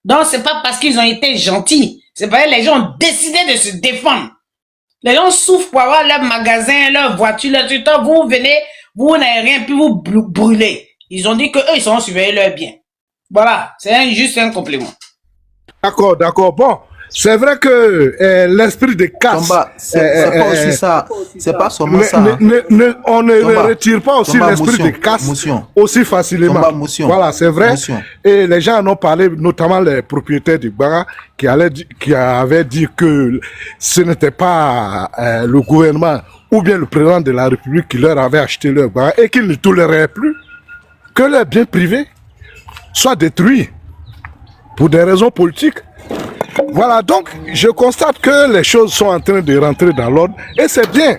Donc c'est pas parce qu'ils ont été gentils, c'est parce que les gens ont décidé de se défendre. Les gens souffrent pour avoir leur magasin, leur voiture, leur truc. Vous venez, vous n'avez rien, puis vous brûlez. Ils ont dit que eux ils sont surveillés leurs biens. Voilà, c'est juste un complément. D'accord, d'accord. Bon, C'est vrai que l'esprit de casse... Tomba, c'est pas aussi ça. C'est pas seulement ça. On ne Tomba, retire pas aussi Tomba, l'esprit de casse aussi facilement. Tomba, Voilà, c'est vrai. Et les gens en ont parlé, notamment les propriétaires du Gbara, qui avaient dit que ce n'était pas le gouvernement ou bien le président de la République qui leur avait acheté leur Gbara et qu'ils ne toléraient plus que leurs biens privés soient détruits pour des raisons politiques. Voilà, donc je constate que les choses sont en train de rentrer dans l'ordre et c'est bien.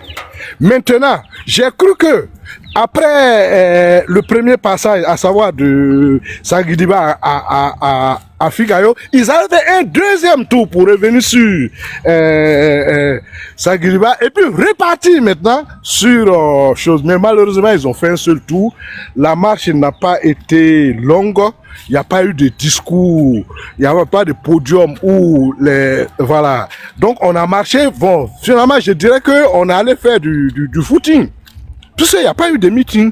Maintenant, j'ai cru que après le premier passage, à savoir de Sagidiba à Figayo, ils avaient un deuxième tour pour revenir sur Sagidiba et puis repartir maintenant sur chose. Mais malheureusement, ils ont fait un seul tour. La marche n'a pas été longue. Il n'y a pas eu de discours, il n'y avait pas de podium où les... Voilà. Donc on a marché, bon, finalement je dirais qu'on allait faire du footing. Tout ça, il n'y a pas eu de meeting.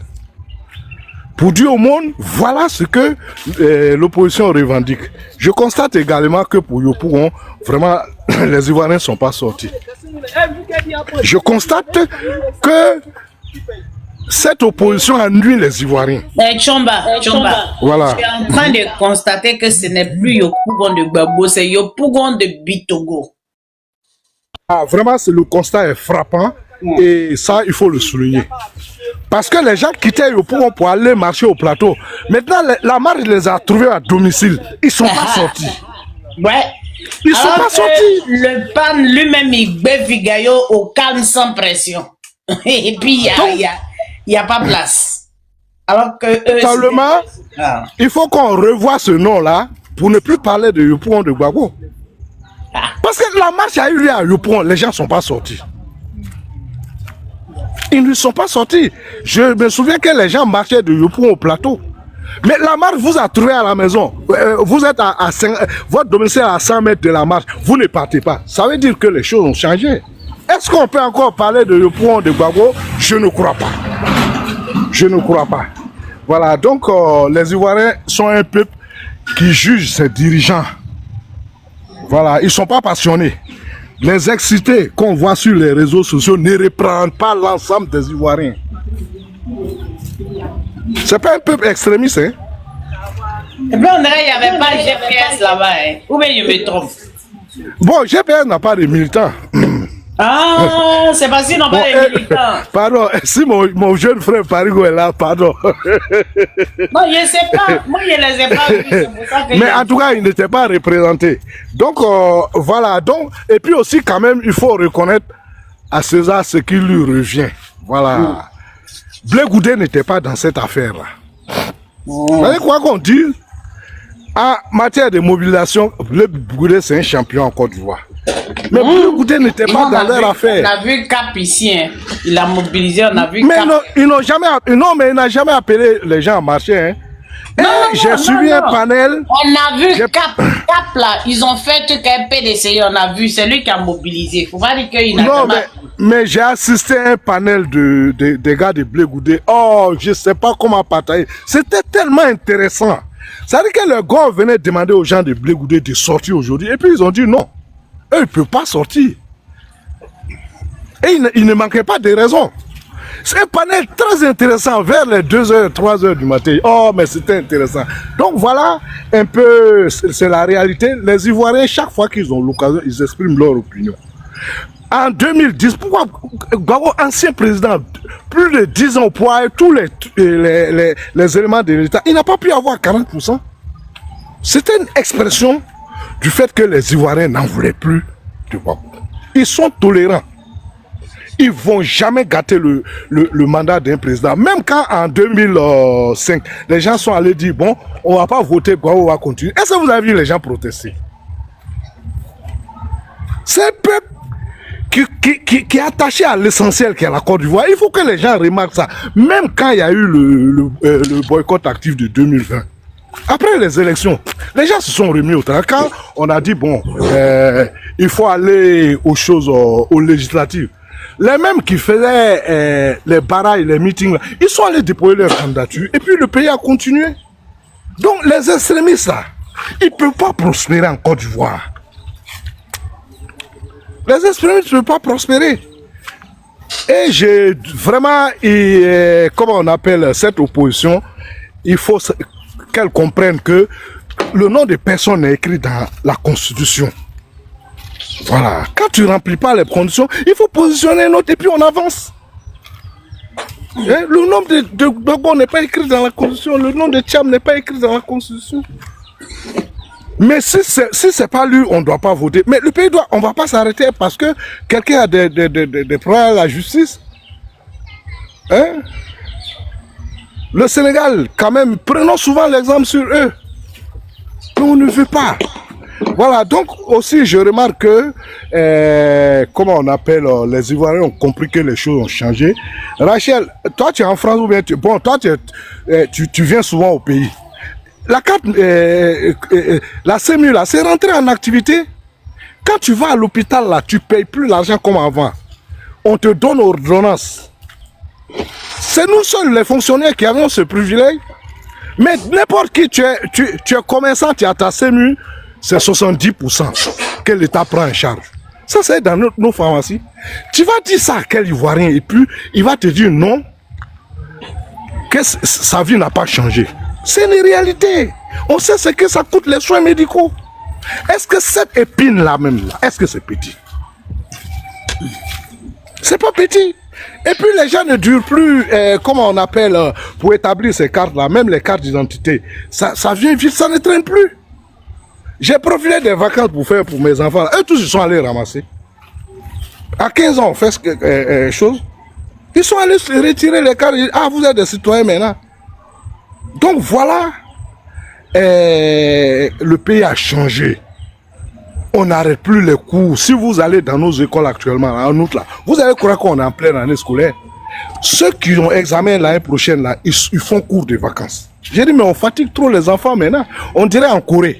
Pour dire au monde, voilà ce que l'opposition revendique. Je constate également que pour Yopougon, vraiment, les Ivoiriens ne sont pas sortis. Je constate que cette opposition ennuie les Ivoiriens. Chomba, voilà. Je suis en train de constater que ce n'est plus Yopougon de Gbagbo, c'est Yopougon de Bitogo. Ah, vraiment, le constat est frappant et ça, il faut le souligner. Parce que les gens quittaient Yopougon pour aller marcher au plateau. Maintenant, la marche les a trouvés à domicile. Ils ne sont pas sortis. Ouais. Ils ne sont pas sortis. Le PAN lui-même, il béfigayo au calme sans pression. Et puis, il n'y a pas place. Alors que totalement, il faut qu'on revoie ce nom-là pour ne plus parler de Yopougon de Gbagbo. Parce que la marche a eu lieu à Yopougon, les gens ne sont pas sortis. Ils ne sont pas sortis. Je me souviens que les gens marchaient de Yopougon au plateau. Mais la marche vous a trouvé à la maison. Vous êtes à 5, votre domicile est à 100 mètres de la marche. Vous ne partez pas. Ça veut dire que les choses ont changé. Est-ce qu'on peut encore parler de Yopougon de Gbagbo? Je ne crois pas. Je ne crois pas. Voilà, donc les Ivoiriens sont un peuple qui juge ses dirigeants. Voilà, ils ne sont pas passionnés. Les excités qu'on voit sur les réseaux sociaux ne reprennent pas l'ensemble des Ivoiriens. C'est pas un peuple extrémiste, hein? Et puis on dirait qu'il n'y avait pas de GPS là-bas, hein? Ou bien je me trompe? Bon, GPS n'a pas de militants. Ah, c'est parce qu'ils n'ont pas de militants. Pardon, si mon jeune frère Parigo est là, pardon. Non, je ne sais pas. Moi, je ne les ai pas vus. C'est pour ça que mais en tout cas, ils n'étaient pas représentés. Donc, voilà. Donc, et puis aussi, quand même, il faut reconnaître à César ce qui lui revient. Voilà. Blé Goudé n'était pas dans cette affaire-là. Vous savez quoi qu'on dit? En matière de mobilisation, Blé Goudé, c'est un champion en Côte d'Ivoire. Mais Blé Goudé n'était pas dans leur affaire. On a vu Cap ici, hein. Il a mobilisé, on a vu mais Cap. Non, mais il n'a jamais appelé les gens à marcher. Hein. J'ai suivi un panel. On a vu Cap là, ils ont fait tout un PDCI, on a vu, c'est lui qui a mobilisé. Faut pas dire qu'il n'a jamais... mais j'ai assisté à un panel des gars de Blé Goudé. Oh, je ne sais pas comment partager. C'était tellement intéressant. Ça veut dire que le gars venait demander aux gens de Blé Goudé de sortir aujourd'hui. Et puis ils ont dit non. Eux, ils ne peuvent pas sortir. Et il ne manquait pas de raisons. C'est un panel très intéressant vers les 2h, 3h du matin. Oh, mais c'était intéressant. Donc voilà un peu, c'est la réalité. Les Ivoiriens, chaque fois qu'ils ont l'occasion, ils expriment leur opinion. En 2010, pourquoi Gbagbo, ancien président, plus de 10 ans au pouvoir, tous les éléments de l'État, il n'a pas pu avoir 40%. C'était une expression du fait que les Ivoiriens n'en voulaient plus de Gbagbo. Ils sont tolérants. Ils ne vont jamais gâter le mandat d'un président. Même quand en 2005, les gens sont allés dire, bon, on ne va pas voter, Gbagbo va continuer. Est-ce que vous avez vu les gens protester? C'est un peuple qui est attaché à l'essentiel qui est la Côte d'Ivoire. Il faut que les gens remarquent ça. Même quand il y a eu le boycott actif de 2020. Après les élections, les gens se sont remis au travail. Quand on a dit, bon, il faut aller aux choses, aux législatives. Les mêmes qui faisaient les barailles, les meetings, là, ils sont allés déployer leur candidature et puis le pays a continué. Donc les extrémistes, là, ils ne peuvent pas prospérer en Côte d'Ivoire. Les extrémistes ne peuvent pas prospérer. Et j'ai vraiment, comment on appelle cette opposition, il faut qu'elle comprenne que le nom des personnes est écrit dans la Constitution. Voilà. Quand tu ne remplis pas les conditions, il faut positionner un autre et puis on avance. Le nom de Gbagbo n'est pas écrit dans la Constitution, le nom de Tcham n'est pas écrit dans la Constitution. Mais si c'est pas lui, on ne doit pas voter. Mais le pays on ne va pas s'arrêter parce que quelqu'un a des problèmes à la justice. Hein? Le Sénégal, quand même, prenons souvent l'exemple sur eux. Mais on ne veut pas. Voilà, donc aussi je remarque que, comment on appelle, les Ivoiriens ont compris que les choses ont changé. Rachel, toi tu es en France ou bien bon, toi tu viens souvent au pays. La carte, la CEMU là, c'est rentré en activité. Quand tu vas à l'hôpital là, tu payes plus l'argent comme avant. On te donne ordonnance. C'est nous seuls les fonctionnaires qui avons ce privilège. Mais n'importe qui, tu es commerçant, tu as ta CEMU, c'est 70% que l'État prend en charge. Ça, c'est dans nos pharmacies. Tu vas dire ça à quel Ivoirien et puis il va te dire non, que sa vie n'a pas changé. C'est une réalité. On sait ce que ça coûte les soins médicaux. Est-ce que cette épine là même, est-ce que c'est petit? C'est pas petit. Et puis les gens ne durent plus, comment on appelle, pour établir ces cartes-là, même les cartes d'identité. Ça vient vite, ça ne traîne plus. J'ai profité des vacances pour faire pour mes enfants. Eux tous, ils sont allés ramasser. À 15 ans, on fait chose. Ils sont allés se retirer les cartes. Ah, vous êtes des citoyens maintenant. Donc voilà, le pays a changé. On n'arrête plus les cours. Si vous allez dans nos écoles actuellement, en août, là, vous allez croire qu'on est en pleine année scolaire. Ceux qui ont examen l'année prochaine, là, ils font cours de vacances. J'ai dit, mais on fatigue trop les enfants maintenant. On dirait en Corée.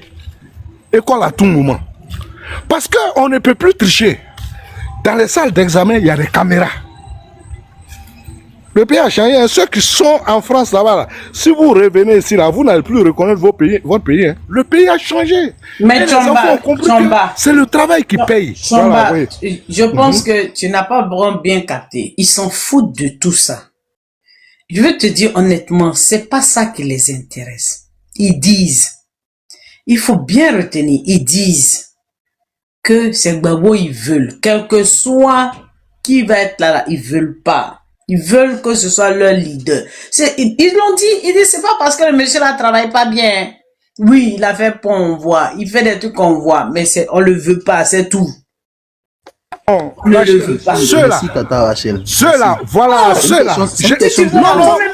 École à tout moment. Parce qu'on ne peut plus tricher. Dans les salles d'examen, il y a des caméras. Le pays a changé. Ceux qui sont en France là-bas, là, si vous revenez ici, là, vous n'allez plus reconnaître votre pays. Hein. Le pays a changé. Mais Chomba, c'est le travail qui paye. Chomba, voilà, oui. Je pense que tu n'as pas vraiment bien capté. Ils s'en foutent de tout ça. Je veux te dire honnêtement, c'est pas ça qui les intéresse. Ils disent, il faut bien retenir, ils disent que c'est Gbagbo, ils veulent. Quel que soit qui va être là, ils veulent pas. Ils veulent que ce soit leur leader. Ils l'ont dit, ils disent, c'est pas parce que le monsieur là travaille pas bien. Oui, il a fait pont, on voit. Il fait des trucs qu'on voit, mais on le veut pas, c'est tout. On ne le veut pas. Ceux-là, voilà, ceux-là.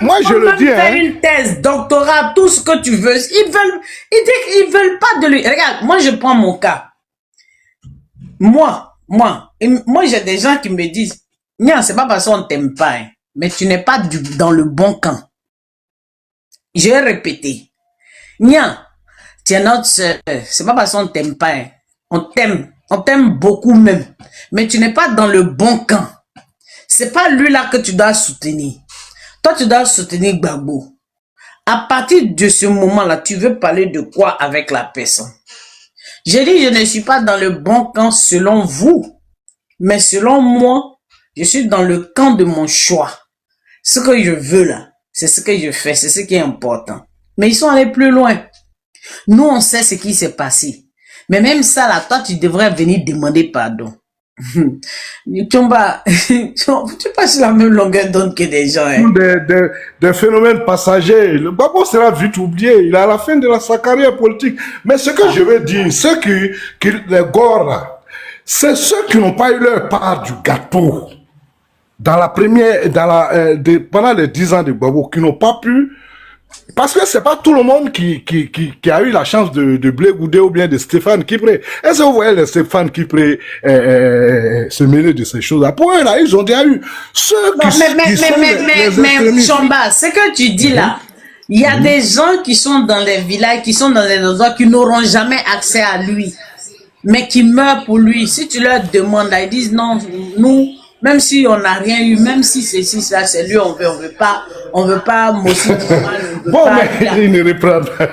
Moi je le dis. Faire une thèse, doctorat, tout ce que tu veux. Ils veulent pas de lui. Regarde, moi je prends mon cas. Moi, j'ai des gens qui me disent, Nia, c'est pas parce qu'on t'aime pas, hein, mais tu n'es pas dans le bon camp. Je vais répéter. Nia, tu es notre sœur. C'est pas parce qu'on t'aime pas, hein. On t'aime beaucoup même. Mais tu n'es pas dans le bon camp. C'est pas lui là que tu dois soutenir. Toi, tu dois soutenir Gbagbo. À partir de ce moment-là, tu veux parler de quoi avec la personne? J'ai dit, je ne suis pas dans le bon camp selon vous. Mais selon moi, je suis dans le camp de mon choix. Ce que je veux là, c'est ce que je fais, c'est ce qui est important. Mais ils sont allés plus loin. Nous, on sait ce qui s'est passé. Mais même ça là, toi, tu devrais venir demander pardon. Chomba, tu passes sur la même longueur d'onde que des gens. Hein. Des phénomènes passagers. Le Gbagbo sera vite oublié. Il est à la fin de sa carrière politique. Mais ce que je veux dire, ceux qui les gores là, c'est ceux qui n'ont pas eu leur part du gâteau. Dans la première, pendant les 10 ans de Gbagbo, qui n'ont pas pu, parce que c'est pas tout le monde qui a eu la chance de Blé Goudé ou bien de Stéphane Kipré. Est-ce que vous voyez les Stéphane Kipré se mêler de ces choses-là? Pour eux, là, ils ont déjà eu ceux qui mais Chomba, ce que tu dis là, il y a des gens qui sont dans les villages, qui sont dans les endroits qui n'auront jamais accès à lui, mais qui meurent pour lui. Si tu leur demandes, là, ils disent non, nous, même si on n'a rien eu, même si c'est lui, on veut pas, Mossi Bon, mais il ne reprend pas.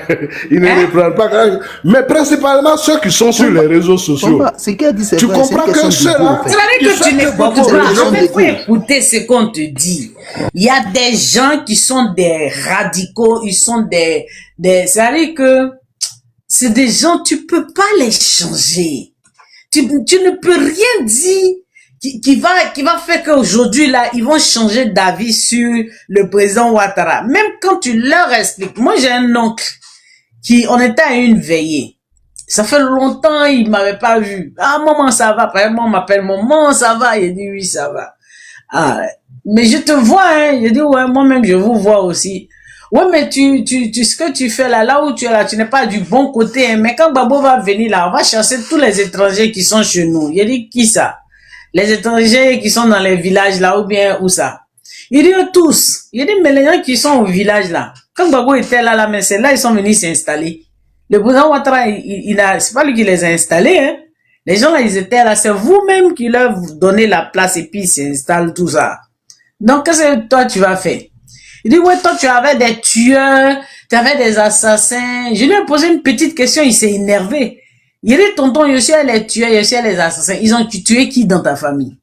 Il ne reprend pas. Mais principalement ceux qui sont sur les réseaux sociaux. Ce qu'elle dit, c'est tu vrai, comprends c'est que ceux-là. C'est-à-dire que tu n'écoutes pas. En fait, faut écouter ce qu'on te dit. Il y a des gens qui sont des radicaux, ils sont des c'est-à-dire que c'est des gens, tu peux pas les changer. Tu ne peux rien dire qui va faire qu'aujourd'hui, là, ils vont changer d'avis sur le président Ouattara. Même quand tu leur expliques. Moi, j'ai un oncle on était à une veillée. Ça fait longtemps, il m'avait pas vu. Ah, maman, ça va. Après, moi, on m'appelle maman, ça va. Il dit, oui, ça va. Ah, mais je te vois, hein. Il dit, ouais, moi-même, je vous vois aussi. Ouais, mais ce que tu fais là où tu es là, tu n'es pas du bon côté, hein. Mais quand Babo va venir là, on va chercher tous les étrangers qui sont chez nous. Il dit, qui ça? Les étrangers qui sont dans les villages là, ou bien où ça? Il dit tous. Il dit, mais les gens qui sont au village là, quand Babo était là, mais c'est là, ils sont venus s'installer. Le président Ouattara, c'est pas lui qui les a installés, hein. Les gens là, ils étaient là, c'est vous-même qui leur donnez la place et puis ils s'installent, tout ça. Donc, qu'est-ce que toi tu vas faire? Il dit, ouais, toi tu avais des tueurs, tu avais des assassins. Je lui ai posé une petite question, il s'est énervé. Il dit, tonton, je suis les tueurs, je suis les assassins. Ils ont tué qui dans ta famille?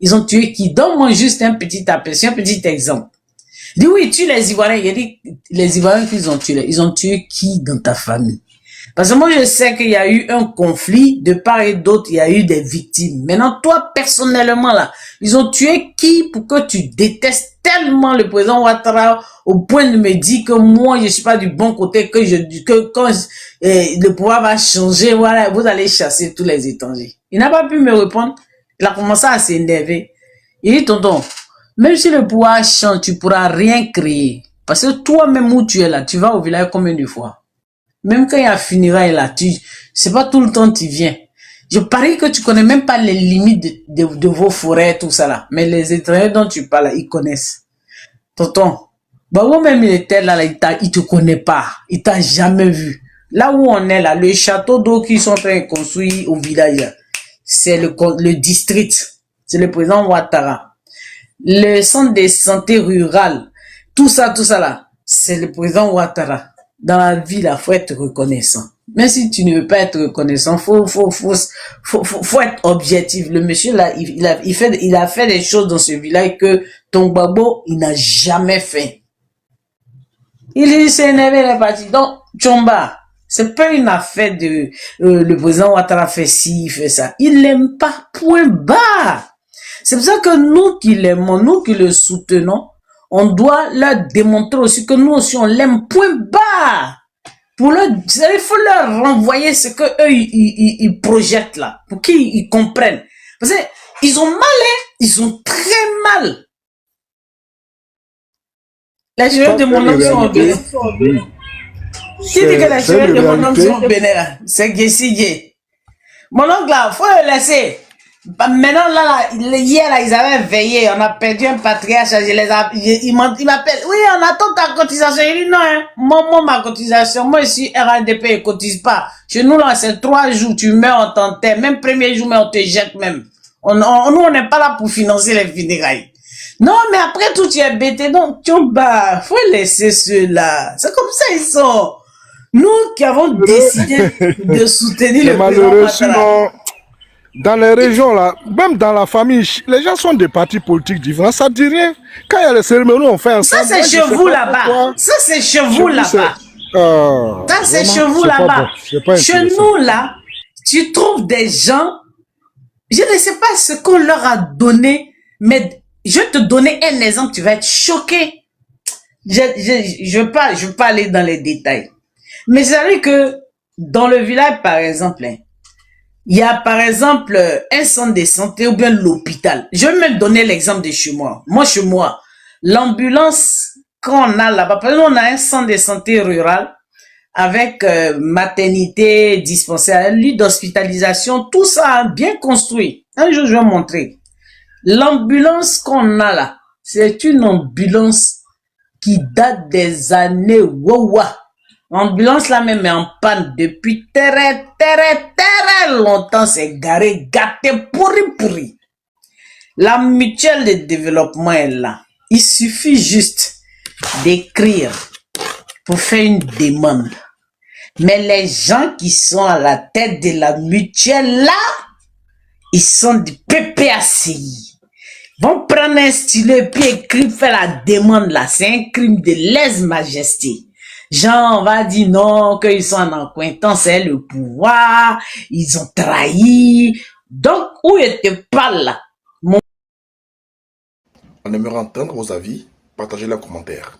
Ils ont tué qui? Donne-moi juste un petit aperçu, un petit exemple. Il dit, oui, tue les Ivoiriens. Il dit, les Ivoiriens qu'ils ont tué qui dans ta famille? Parce que moi, je sais qu'il y a eu un conflit, de part et d'autre, il y a eu des victimes. Maintenant, toi, personnellement, là, ils ont tué qui pour que tu détestes tellement le président Ouattara au point de me dire que moi, je suis pas du bon côté, que quand le pouvoir va changer, voilà, vous allez chasser tous les étrangers. Il n'a pas pu me répondre. Il a commencé à s'énerver. Il dit, tonton, même si le pouvoir change, tu pourras rien créer. Parce que toi-même où tu es là, tu vas au village combien de fois? Même quand il y a funérailles là, c'est pas tout le temps que tu viens. Je parie que tu connais même pas les limites de vos forêts, tout ça là. Mais les étrangers dont tu parles, ils connaissent. Tonton, Babo même il était là, il te connaît pas. Il t'a jamais vu. Là où on est là, le château d'eau qu'ils sont en train de construire au village, c'est le district. C'est le président Ouattara. Le centre de santé rural, tout ça là, c'est le président Ouattara. Dans la vie, là, faut être reconnaissant. Même si tu ne veux pas être reconnaissant, faut être objectif. Le monsieur, là, il a fait des choses dans ce village que ton Babo, il n'a jamais fait. Il s'est énervé, il est parti. Donc, Tchomba, c'est pas une affaire de, le président Ouattara fait ci, il fait ça. Il l'aime pas, point barre. C'est pour ça que nous qui l'aimons, nous qui le soutenons, on doit leur démontrer aussi que nous aussi on l'aime, point barre. Il faut leur renvoyer ce que eux ils projettent là, pour qu'ils comprennent. Parce que ils ont mal, hein, ils ont très mal. Les joueurs de mon oncle sont au Bénin. Qui dit que les joueurs de mon oncle sont au Bénin? C'est Gessi. Mon oncle là, faut le laisser. Maintenant, là, hier, là, ils avaient veillé, on a perdu un patriarche, il m'appelle, oui, on attend ta cotisation. Il dit non, hein, moi, ma cotisation, moi, ici, RADP, il cotise pas. Chez nous, là, c'est 3 jours, tu meurs, on t'enterre, même premier jour, mais on te jette même. Nous, on n'est pas là pour financer les funérailles. Non, mais après tout, tu es bêté, donc, faut laisser ceux-là. C'est comme ça, ils sont. Nous qui avons décidé de soutenir le président Ouattara. Dans les régions là, même dans la famille, les gens sont des partis politiques différents, ça dit rien. Quand il y a les cérémonies, on fait ensemble. Ça c'est chez vous là-bas. Ça c'est chez vous là-bas. Ça c'est chez vous là-bas. Chez nous là, tu trouves des gens, je ne sais pas ce qu'on leur a donné, mais je vais te donner un exemple, tu vas être choqué. Je veux pas aller dans les détails. Mais c'est vrai que dans le village par exemple, il y a par exemple un centre de santé ou bien l'hôpital. Je vais même donner l'exemple de chez moi. Moi, chez moi, l'ambulance qu'on a là-bas, parce qu'on a un centre de santé rural avec maternité, dispensaire, lit d'hospitalisation, tout ça bien construit. Un jour, je vais montrer. L'ambulance qu'on a là, c'est une ambulance qui date des années Wawa. L'ambulance là même est en panne depuis très longtemps, c'est garé, gâté, pourri. La mutuelle de développement est là. Il suffit juste d'écrire pour faire une demande. Mais les gens qui sont à la tête de la mutuelle là, ils sont du PPACI. Vont prendre un stylo et puis écrire, faire la demande là. C'est un crime de lèse-majesté. Genre, on va dire non, qu'ils sont en accointance, c'est le pouvoir, ils ont trahi. Donc, où je te parle là? On aimerait entendre vos avis, partagez les commentaires.